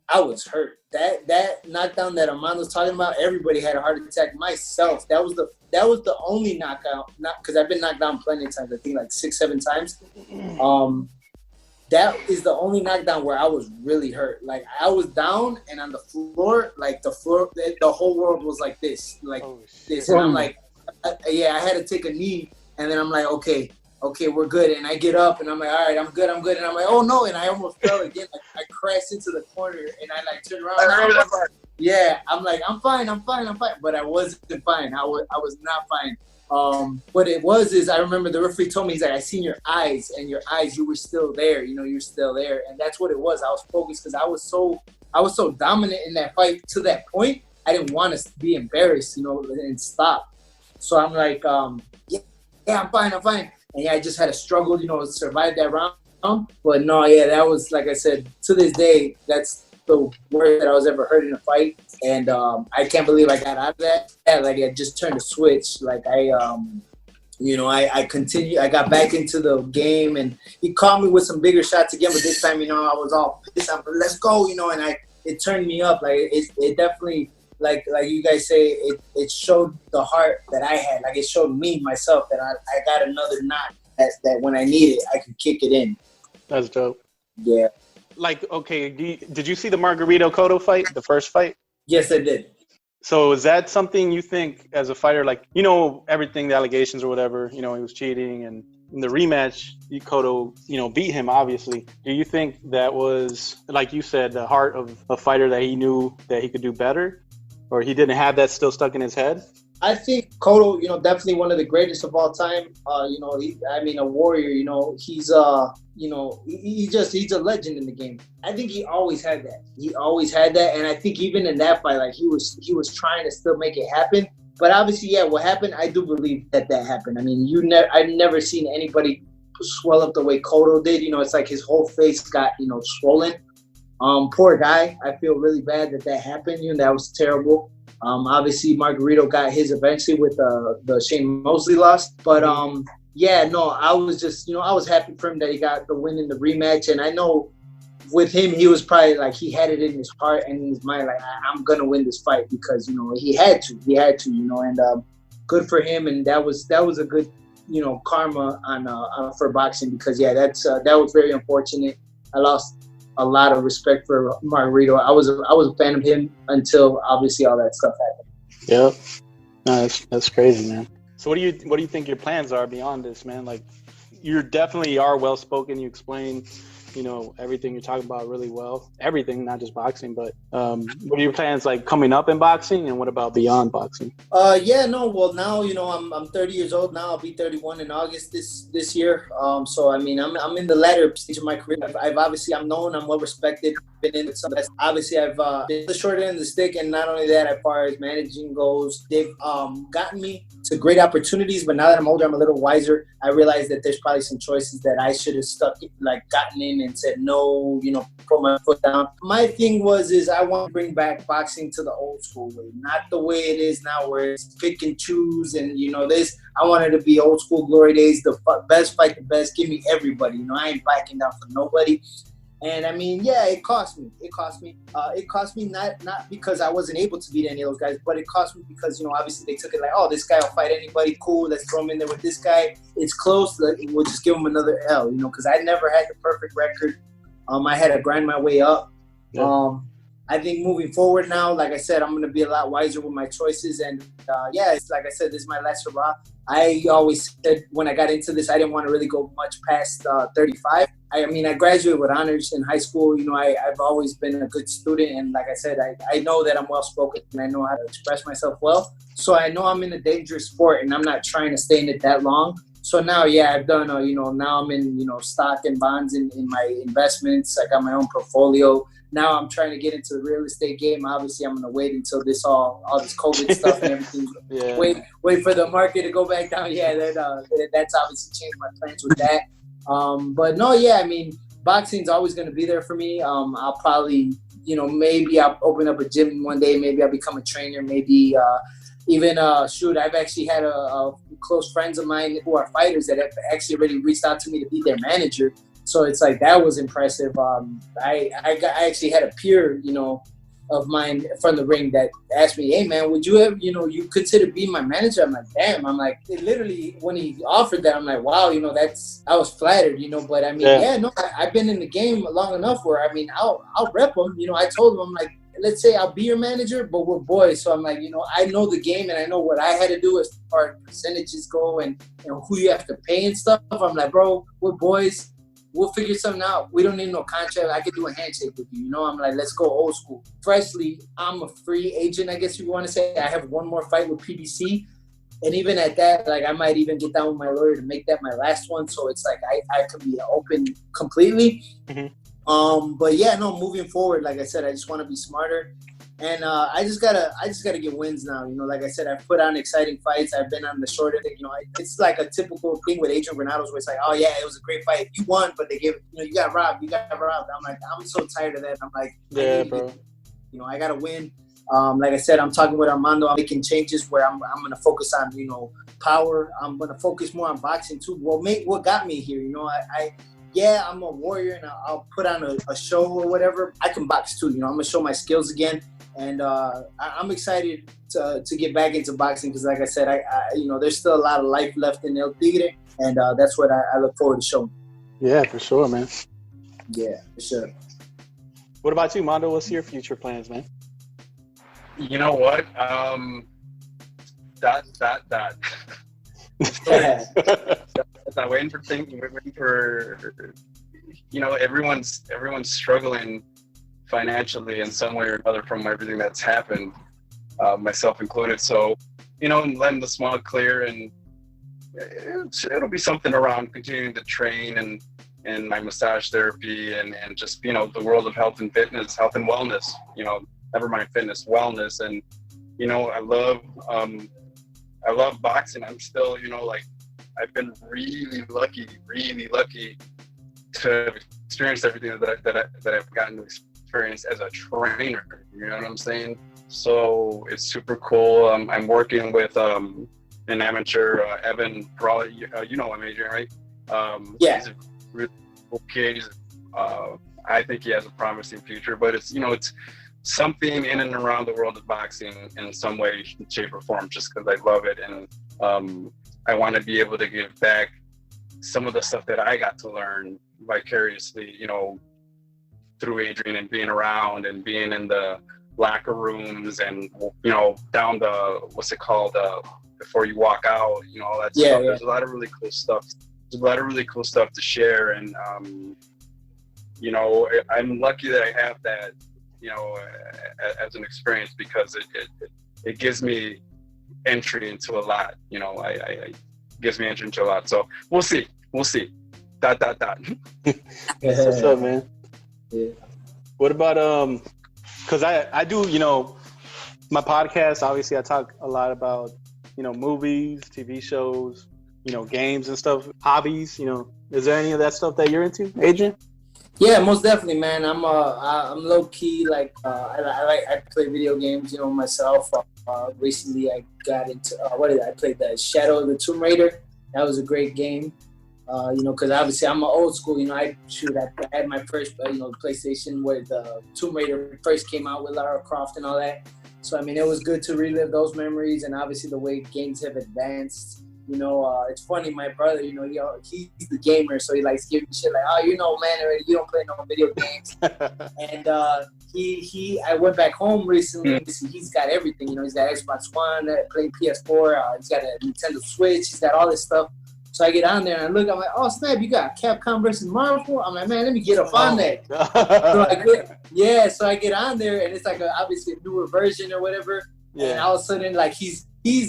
I was hurt. That knockdown that Armando's talking about, everybody had a heart attack. Myself, that was the only knockout. Not because I've been knocked down plenty of times. I think like 6-7 times. That is the only knockdown where I was really hurt. Like I was down and on the floor, like the whole world was like this, like this. And I'm like, I had to take a knee. And then I'm like, okay, okay, we're good. And I get up and I'm like, all right, I'm good. And I'm like, oh no. And I almost fell again. Like, I crashed into the corner and I like turned around. I remember that part. Yeah, I'm like, I'm fine. But I wasn't fine. I was not fine. What it was is I remember the referee told me, he's like, I seen your eyes, and your eyes, you were still there. You know, you're still there. And that's what it was. I was focused because I was so dominant in that fight to that point. I didn't want to be embarrassed, you know, and stop. So I'm like, yeah, I'm fine. And yeah, I just had to struggle, you know, to survive that round. But no, yeah, that was, like I said, to this day, that's the worst that I was ever hurt in a fight. And I can't believe I got out of that. Yeah, like, I just turned a switch. Like, I continued. I got back into the game, and he caught me with some bigger shots again. But this time, you know, I was all pissed. I'm like, let's go, you know, and it turned me up. Like, it definitely, like you guys say, it showed the heart that I had. Like, it showed me, myself, that I got another knot that when I need it, I could kick it in. That's dope. Yeah. Like, okay, did you see the Margarito Cotto fight, the first fight? Yes, I did. So is that something you think as a fighter, like, you know, everything, the allegations or whatever, you know, he was cheating, and in the rematch, Cotto, you know, beat him, obviously. Do you think that was, like you said, the heart of a fighter that he knew that he could do better? Or he didn't have that still stuck in his head? I think Cotto, you know, definitely one of the greatest of all time. You know, a warrior. You know, he's he's a legend in the game. I think he always had that. And I think even in that fight, like, he was trying to still make it happen. But obviously, yeah, what happened, I do believe that happened. I mean, I've never seen anybody swell up the way Cotto did. You know, it's like his whole face got, you know, swollen. Poor guy. I feel really bad that happened. You know, that was terrible. Obviously, Margarito got his eventually with the Shane Mosley loss. But, yeah, no, I was just, you know, I was happy for him that he got the win in the rematch. And I know with him, he was probably like, he had it in his heart and in his mind, like, I'm going to win this fight because, you know, he had to, you know, and good for him. And that was a good, you know, karma for boxing because, yeah, that was very unfortunate. I lost a lot of respect for Margarito. I was a fan of him until obviously all that stuff happened. Yep. No, that's crazy, man. So what do you think your plans are beyond this, man? Like, you definitely are well spoken. You explain, you know, everything you're talking about really well. Everything, not just boxing, but what are your plans like coming up in boxing, and what about beyond boxing? Yeah, no, well, now, you know, I'm 30 years old now. I'll be 31 in August this year. So I mean, I'm in the latter stage of my career. I'm known, I'm well respected. Been in some that's obviously I've been the short end of the stick, and not only that, as far as managing goes, they've gotten me to great opportunities. But now that I'm older, I'm a little wiser. I realize that there's probably some choices that I should have gotten in and said no, you know, put my foot down. My thing is I want to bring back boxing to the old school way, not the way it is now where it's pick and choose and, you know, this. I want it to be old school glory days, the best fight the best, give me everybody. You know, I ain't backing down for nobody. And I mean, yeah, it cost me. It cost me not because I wasn't able to beat any of those guys, but it cost me because, you know, obviously they took it like, oh, this guy will fight anybody. Cool, let's throw him in there with this guy. It's close. We'll just give him another L, you know, because I never had the perfect record. I had to grind my way up. Yeah. I think moving forward now, like I said, I'm going to be a lot wiser with my choices. And yeah, it's like I said, this is my last hurrah. I always said when I got into this, I didn't want to really go much past 35. I mean, I graduated with honors in high school. You know, I've always been a good student. And like I said, I know that I'm well-spoken and I know how to express myself well. So I know I'm in a dangerous sport and I'm not trying to stay in it that long. So now, yeah, I've done, you know, now I'm in, you know, stock and bonds in my investments. I got my own portfolio. Now I'm trying to get into the real estate game. Obviously, I'm going to wait until all this COVID stuff and everything. Yeah. Wait for the market to go back down. Yeah, that's obviously changed my plans with that. But no, yeah, I mean, boxing's always going to be there for me. I'll probably, you know, maybe I'll open up a gym one day. Maybe I'll become a trainer. Maybe even, I've actually had a close friends of mine who are fighters that have actually already reached out to me to be their manager. So it's like, that was impressive. I actually had a peer, you know, of mine from the ring that asked me, hey man, would you ever, you know, you consider being my manager? I'm like, damn. I'm like, it literally, when he offered that, I'm like, wow, you know, I was flattered, you know, but I mean, yeah no, I've been in the game long enough where, I mean, I'll rep him. You know, I told him, I'm like, let's say I'll be your manager, but we're boys. So I'm like, you know, I know the game and I know what I had to do as far as percentages go and who you have to pay and stuff. I'm like, bro, we're boys. We'll figure something out. We don't need no contract. I could do a handshake with you. You know, I'm like, let's go old school. Freshly, I'm a free agent, I guess you want to say. I have one more fight with PBC. And even at that, like, I might even get down with my lawyer to make that my last one. So it's like I could be open completely. Mm-hmm. But yeah, no, moving forward, like I said, I just want to be smarter. And I just gotta get wins now. You know, like I said, I've put on exciting fights. I've been on the short end. You know, it's like a typical thing with Adrian Granados where it's like, oh yeah, it was a great fight. You won, but they gave, you know, you got robbed. I'm like, I'm so tired of that. I'm like, yeah, bro. You know, I gotta win. Like I said, I'm talking with Armando. I'm making changes where I'm gonna focus on, you know, power. I'm gonna focus more on boxing too. What got me here? You know, yeah, I'm a warrior and I'll put on a show or whatever. I can box too. You know, I'm gonna show my skills again. And I'm excited to get back into boxing because, like I said, I you know, there's still a lot of life left in El Tigre, and that's what I look forward to showing. Yeah, for sure, man. Yeah, for sure. What about you, Mando? What's your future plans, man? You know what? I'm waiting for, you know, everyone's struggling financially in some way or another from everything that's happened, myself included. So, you know, letting the smoke clear, and it'll be something around continuing to train and my massage therapy and just, you know, the world of health and fitness, health and wellness, you know, never mind fitness, wellness. And, you know, I love boxing. I'm still, you know, like, I've been really lucky to experience everything that I've gotten to experience as a trainer. You know what I'm saying? So it's super cool. I'm working with an amateur, Evan. Probably, you know him, Adrian, right? Yeah. He's a really cool kid. I think he has a promising future. But it's, you know, it's something in and around the world of boxing in some way, shape, or form, just because I love it, and I want to be able to give back some of the stuff that I got to learn vicariously, you know, through Adrian and being around and being in the locker rooms and, you know, down the, what's it called, before you walk out, you know, all that stuff. Yeah. There's a lot of really cool stuff. There's a lot of really cool stuff to share. And, you know, I'm lucky that I have that, you know, as an experience, because it gives me entry into a lot, you know, I gives me entry into a lot. So we'll see. Dot. What's up, man? Yeah. What about because I do, you know, my podcast, obviously I talk a lot about, you know, movies, TV shows, you know, games and stuff, hobbies, you know. Is there any of that stuff that you're into, Adrian? Yeah, most definitely, man. I'm low key, like I play video games, you know, myself. Recently I got into I played the Shadow of the Tomb Raider. That was a great game. You know, because obviously I'm an old school. You know, I had my first, you know, PlayStation where the Tomb Raider first came out with Lara Croft and all that. So I mean, it was good to relive those memories, and obviously the way games have advanced. You know, it's funny. My brother, you know, he's the gamer, so he likes giving me shit like, "Oh, you know, man, already you don't play no video games." And I went back home recently. He's got everything. You know, he's got Xbox One, playing PS4. He's got a Nintendo Switch. He's got all this stuff. So I get on there and I look. I'm like, "Oh snap! You got Capcom versus Marvel." I'm like, "Man, let me get up on that." So I get on there, and it's like obviously a newer version or whatever. Yeah. And all of a sudden, like he's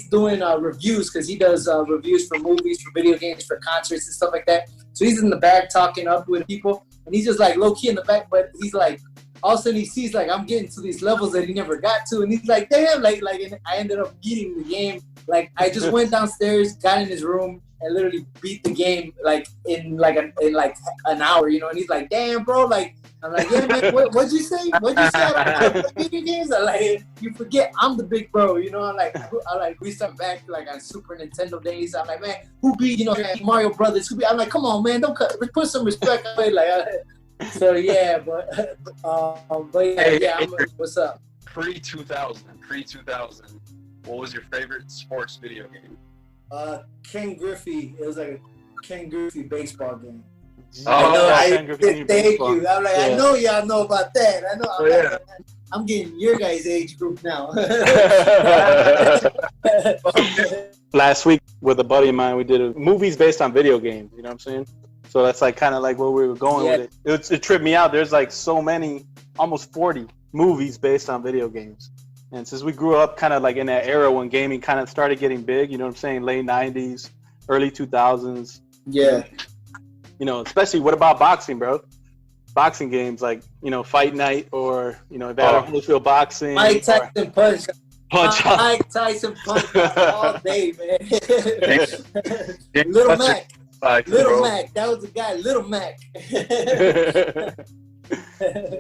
doing reviews, because he does reviews for movies, for video games, for concerts and stuff like that. So he's in the back talking up with people, and he's just like low key in the back, but he's like, all of a sudden he sees like I'm getting to these levels that he never got to, and he's like, damn, like and I ended up beating the game. Like I just went downstairs, got in his room, and literally beat the game like in an hour, you know. And he's like, damn, bro, like. I'm like, yeah, man, what'd you say? What'd you say? I don't play video games. I'm like, you forget I'm the big bro, you know? I'm like, we start back like on Super Nintendo days. I'm like, man, who beat, you know, Mario Brothers? I'm like, come on, man, don't put some respect on it. Like, so yeah, but yeah, what's up? Pre-2000, what was your favorite sports video game? Ken Griffey. It was like a Ken Griffey baseball game. Oh, thank you. I'm like, yeah. I know y'all know about that. I know. I'm getting your guys' age group now. Last week with a buddy of mine, we did movies based on video games. You know what I'm saying? So that's like kind of like where we were going with it. It tripped me out. There's like so many, almost 40 movies based on video games. And since we grew up kind of like in that era when gaming kind of started getting big, you know what I'm saying? Late 90s, early 2000s. Yeah. You know, especially what about boxing, bro? Boxing games like, you know, Fight Night or, you know, Evander Holyfield boxing. Mike Tyson punch. Mike Tyson punch all day, man. Little Mac. Little Mac. That was the guy, Little Mac.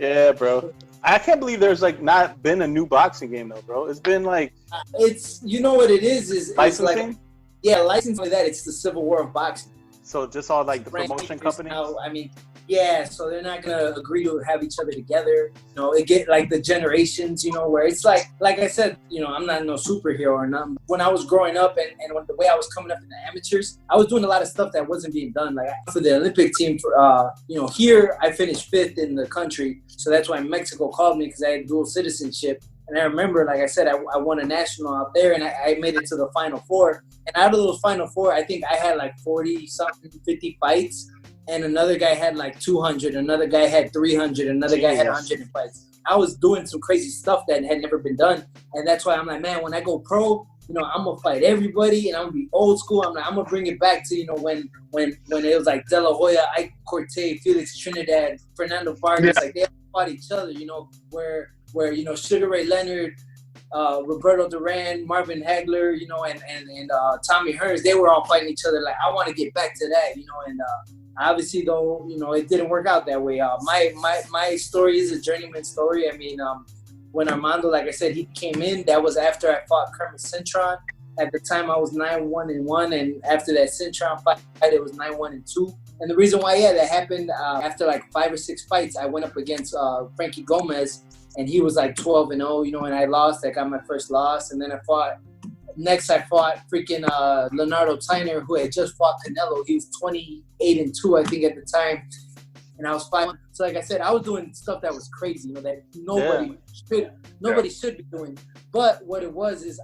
Yeah, bro. I can't believe there's like not been a new boxing game though, bro. It's been like it's you know what it is licensing? It's like licensing that. It's the Civil War of boxing. So just all like the promotion companies. Now, I mean, yeah. So they're not gonna agree to have each other together. You know, it get like the generations. You know, where it's like I said, you know, I'm not no superhero or nothing. When I was growing up and when the way I was coming up in the amateurs, I was doing a lot of stuff that wasn't being done. Like for the Olympic team, for you know, here I finished 5th in the country. So that's why Mexico called me because I had dual citizenship. And I remember, like I said, I won a national out there, and I made it to the Final Four. And out of those Final Four, I think I had like 40-something, 50 fights. And another guy had like 200. Another guy had 300. Another guy had 100 fights. I was doing some crazy stuff that had never been done. And that's why I'm like, man, when I go pro, you know, I'm going to fight everybody, and I'm going to be old school. I'm going to bring it back to, you know, when it was like De La Hoya, Ike Corte, Felix Trinidad, Fernando Vargas. Like, they all fought each other, you know, where you know, Sugar Ray Leonard, Roberto Duran, Marvin Hagler, you know, and Tommy Hearns, they were all fighting each other. Like, I want to get back to that, you know, and obviously, though, you know, it didn't work out that way. My story is a journeyman story. I mean, when Armando, like I said, he came in, that was after I fought Kermit Cintron. At the time, I was 9-1-1, and after that Cintron fight, it was 9-1-2. And the reason why, that happened after like 5 or 6 fights, I went up against Frankie Gomez, and he was like 12-0, you know, and I lost. I got my first loss, and then I fought freaking Leonardo Tyner, who had just fought Canelo. He was 28-2, I think, at the time, and I was fighting. So, like I said, I was doing stuff that was crazy, you know, that nobody should be doing. But what it was is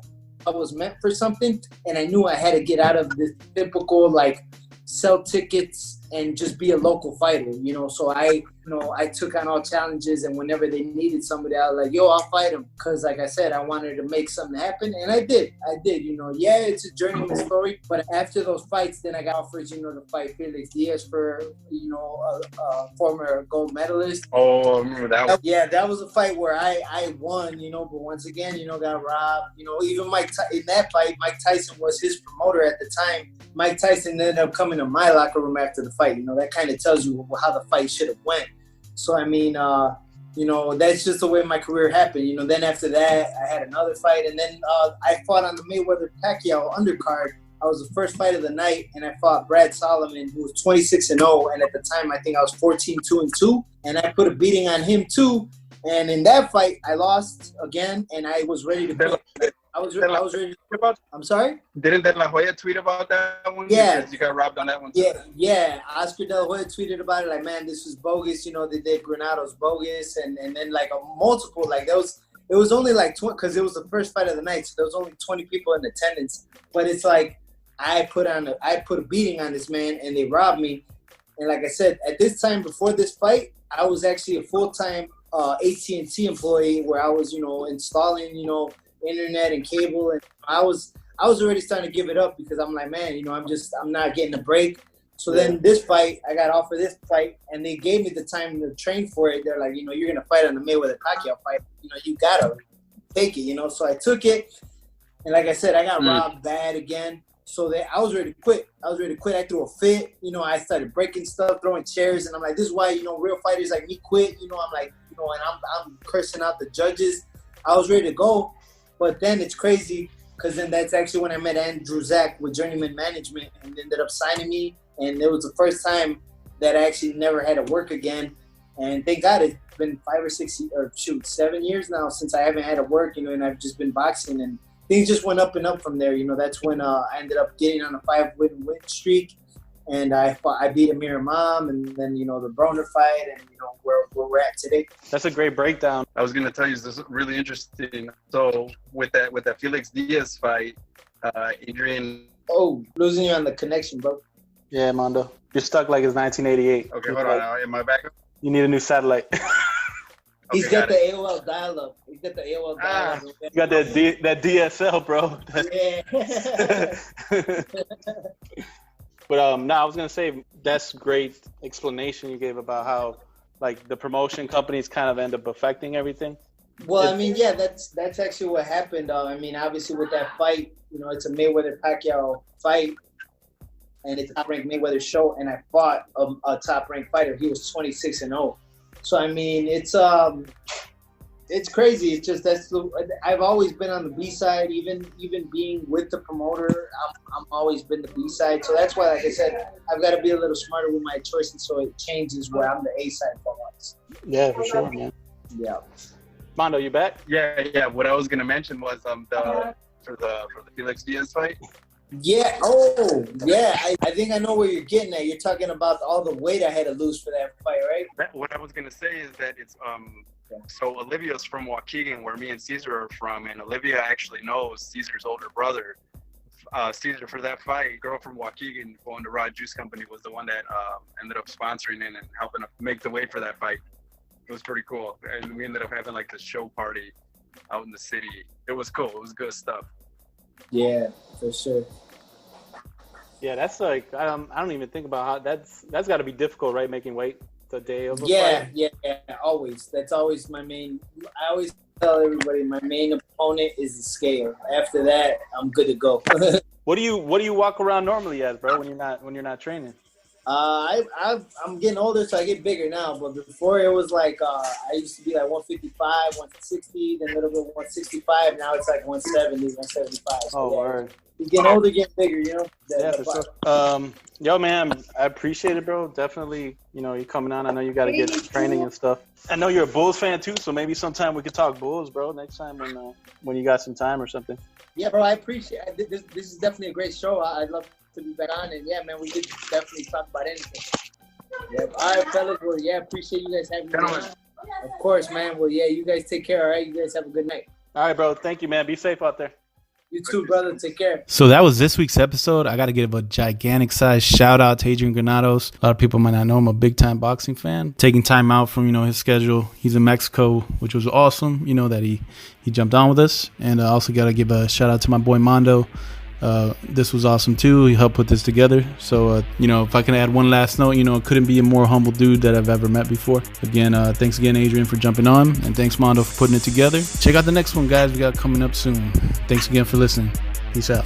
I was meant for something, and I knew I had to get out of this typical like sell tickets and just be a local fighter, you know. So I took on all challenges, and whenever they needed somebody, I was like, yo, I'll fight them. Because like I said, I wanted to make something happen, and I did, you know. Yeah, it's a journeyman story, but after those fights, then I got offered, you know, to fight Felix Diaz for, you know, a former gold medalist. Oh, I remember that one. Yeah, that was a fight where I won, you know, but once again, you know, got robbed. You know, even in that fight, Mike Tyson was his promoter at the time. Mike Tyson ended up coming to my locker room after the fight. You know, that kind of tells you how the fight should have went. So, I mean, you know, that's just the way my career happened. You know, then after that, I had another fight. And then I fought on the Mayweather-Pacquiao undercard. I was the first fight of the night, and I fought Brad Solomon, who was 26-0. And at the time, I think I was 14-2-2. And I put a beating on him, too. And in that fight, I lost again, and I was ready to quit. I was ready. I'm sorry? Didn't De La Hoya tweet about that one? Yeah. Because you got robbed on that one too. Yeah. Oscar De La Hoya tweeted about it, like, man, this was bogus. You know, they did Granados bogus. And then, like, a multiple, like, it was only, like, because it was the first fight of the night, so there was only 20 people in attendance. But it's like, I put a beating on this man, and they robbed me. And like I said, at this time, before this fight, I was actually a full-time AT&T employee where I was, you know, installing, you know, internet and cable, and I was already starting to give it up because I'm like, man, you know, I'm not getting a break. So then this fight, I got offered this fight, and they gave me the time to train for it. They're like, you know, you're gonna fight on the Mayweather-Pacquiao fight. You know, you gotta take it. You know, so I took it, and like I said, I got robbed bad again. So I was ready to quit. I threw a fit. You know, I started breaking stuff, throwing chairs, and I'm like, this is why, you know, real fighters like me quit. You know, I'm like, you know, and I'm cursing out the judges. I was ready to go. But then it's crazy because then that's actually when I met Andrew Zach with Journeyman Management, and ended up signing me. And it was the first time that I actually never had to work again. And thank God it's been 7 years now since I haven't had to work, you know, and I've just been boxing. And things just went up and up from there. You know, that's when I ended up getting on a 5-win streak. and I beat Amir Imam, and then the Broner fight, and where we're at today. That's a great breakdown. I was gonna tell you this is really interesting. So with that Felix Diaz fight, Adrian. Oh, losing you on the connection, bro. Yeah, Mando, you're stuck like it's 1988. Okay, hold on. Am I back? You need a new satellite. He's got the AOL dial-up. He's got the AOL dial-up. You got that DSL, bro. Yeah. But no, I was gonna say that's great explanation you gave about how like the promotion companies kind of end up affecting everything. Well, I mean, yeah, that's actually what happened. I mean, obviously with that fight, it's a Mayweather-Pacquiao fight, and it's a top-ranked Mayweather show, and I fought a top-ranked fighter. He was 26-0. So I mean, it's crazy. It's just I've always been on the B side, even being with the promoter. I'm always been the B side. So that's why, like I said, I've got to be a little smarter with my choices, so it changes where I'm the A side for once. Yeah, for sure, man. Yeah. Mondo, you back? Yeah. What I was gonna mention was for the Felix Diaz fight. Yeah. Oh, yeah. I think I know where you're getting at. You're talking about all the weight I had to lose for that fight, right? What I was gonna say is that it's so Olivia's from Waukegan, where me and Caesar are from, and Olivia actually knows Caesar's older brother. Caesar, for that fight, girl from Waukegan, going to Raw Juice Company, was the one that ended up sponsoring it and helping make the weight for that fight. It was pretty cool, and we ended up having like this show party out in the city. It was cool. It was good stuff. Yeah, for sure. Yeah, that's like I don't even think about how that's got to be difficult, right? Making weight the day of a fight. Yeah, always. That's always my main. I always tell everybody my main opponent is the scale. After that, I'm good to go. What do you walk around normally as, bro? When you're not training? I'm getting older, so I get bigger now. But before it was like I used to be like 155, 160, then a little bit 165. Now it's like 170, 175. So Oh, yeah. word. You're getting older, getting bigger, Yeah, for sure. Yo, man, I appreciate it, bro. Definitely, you coming on. I know you got to get training and stuff. I know you're a Bulls fan too, so maybe sometime we could talk Bulls, bro. Next time when you got some time or something. Yeah, bro, I appreciate it. This is definitely a great show. I'd love to be back on, and yeah, man, we could definitely talk about anything. Yeah. All right, fellas. Well, yeah, appreciate you guys having me on. Of course, man. Well, yeah, you guys take care. All right, you guys have a good night. All right, bro. Thank you, man. Be safe out there. You too, brother. Take care. So that was this week's episode. I got to give a gigantic size shout out to Adrian Granados. A lot of people might not know I'm a big time boxing fan. Taking time out from, his schedule. He's in Mexico, which was awesome, that he jumped on with us. And I also got to give a shout out to my boy Mando. This was awesome too. He helped put this together. So, if I can add one last note, it couldn't be a more humble dude that I've ever met before. Again, thanks again, Adrian, for jumping on, and thanks, Mondo, for putting it together. Check out the next one, guys. We got coming up soon. Thanks again for listening. Peace out.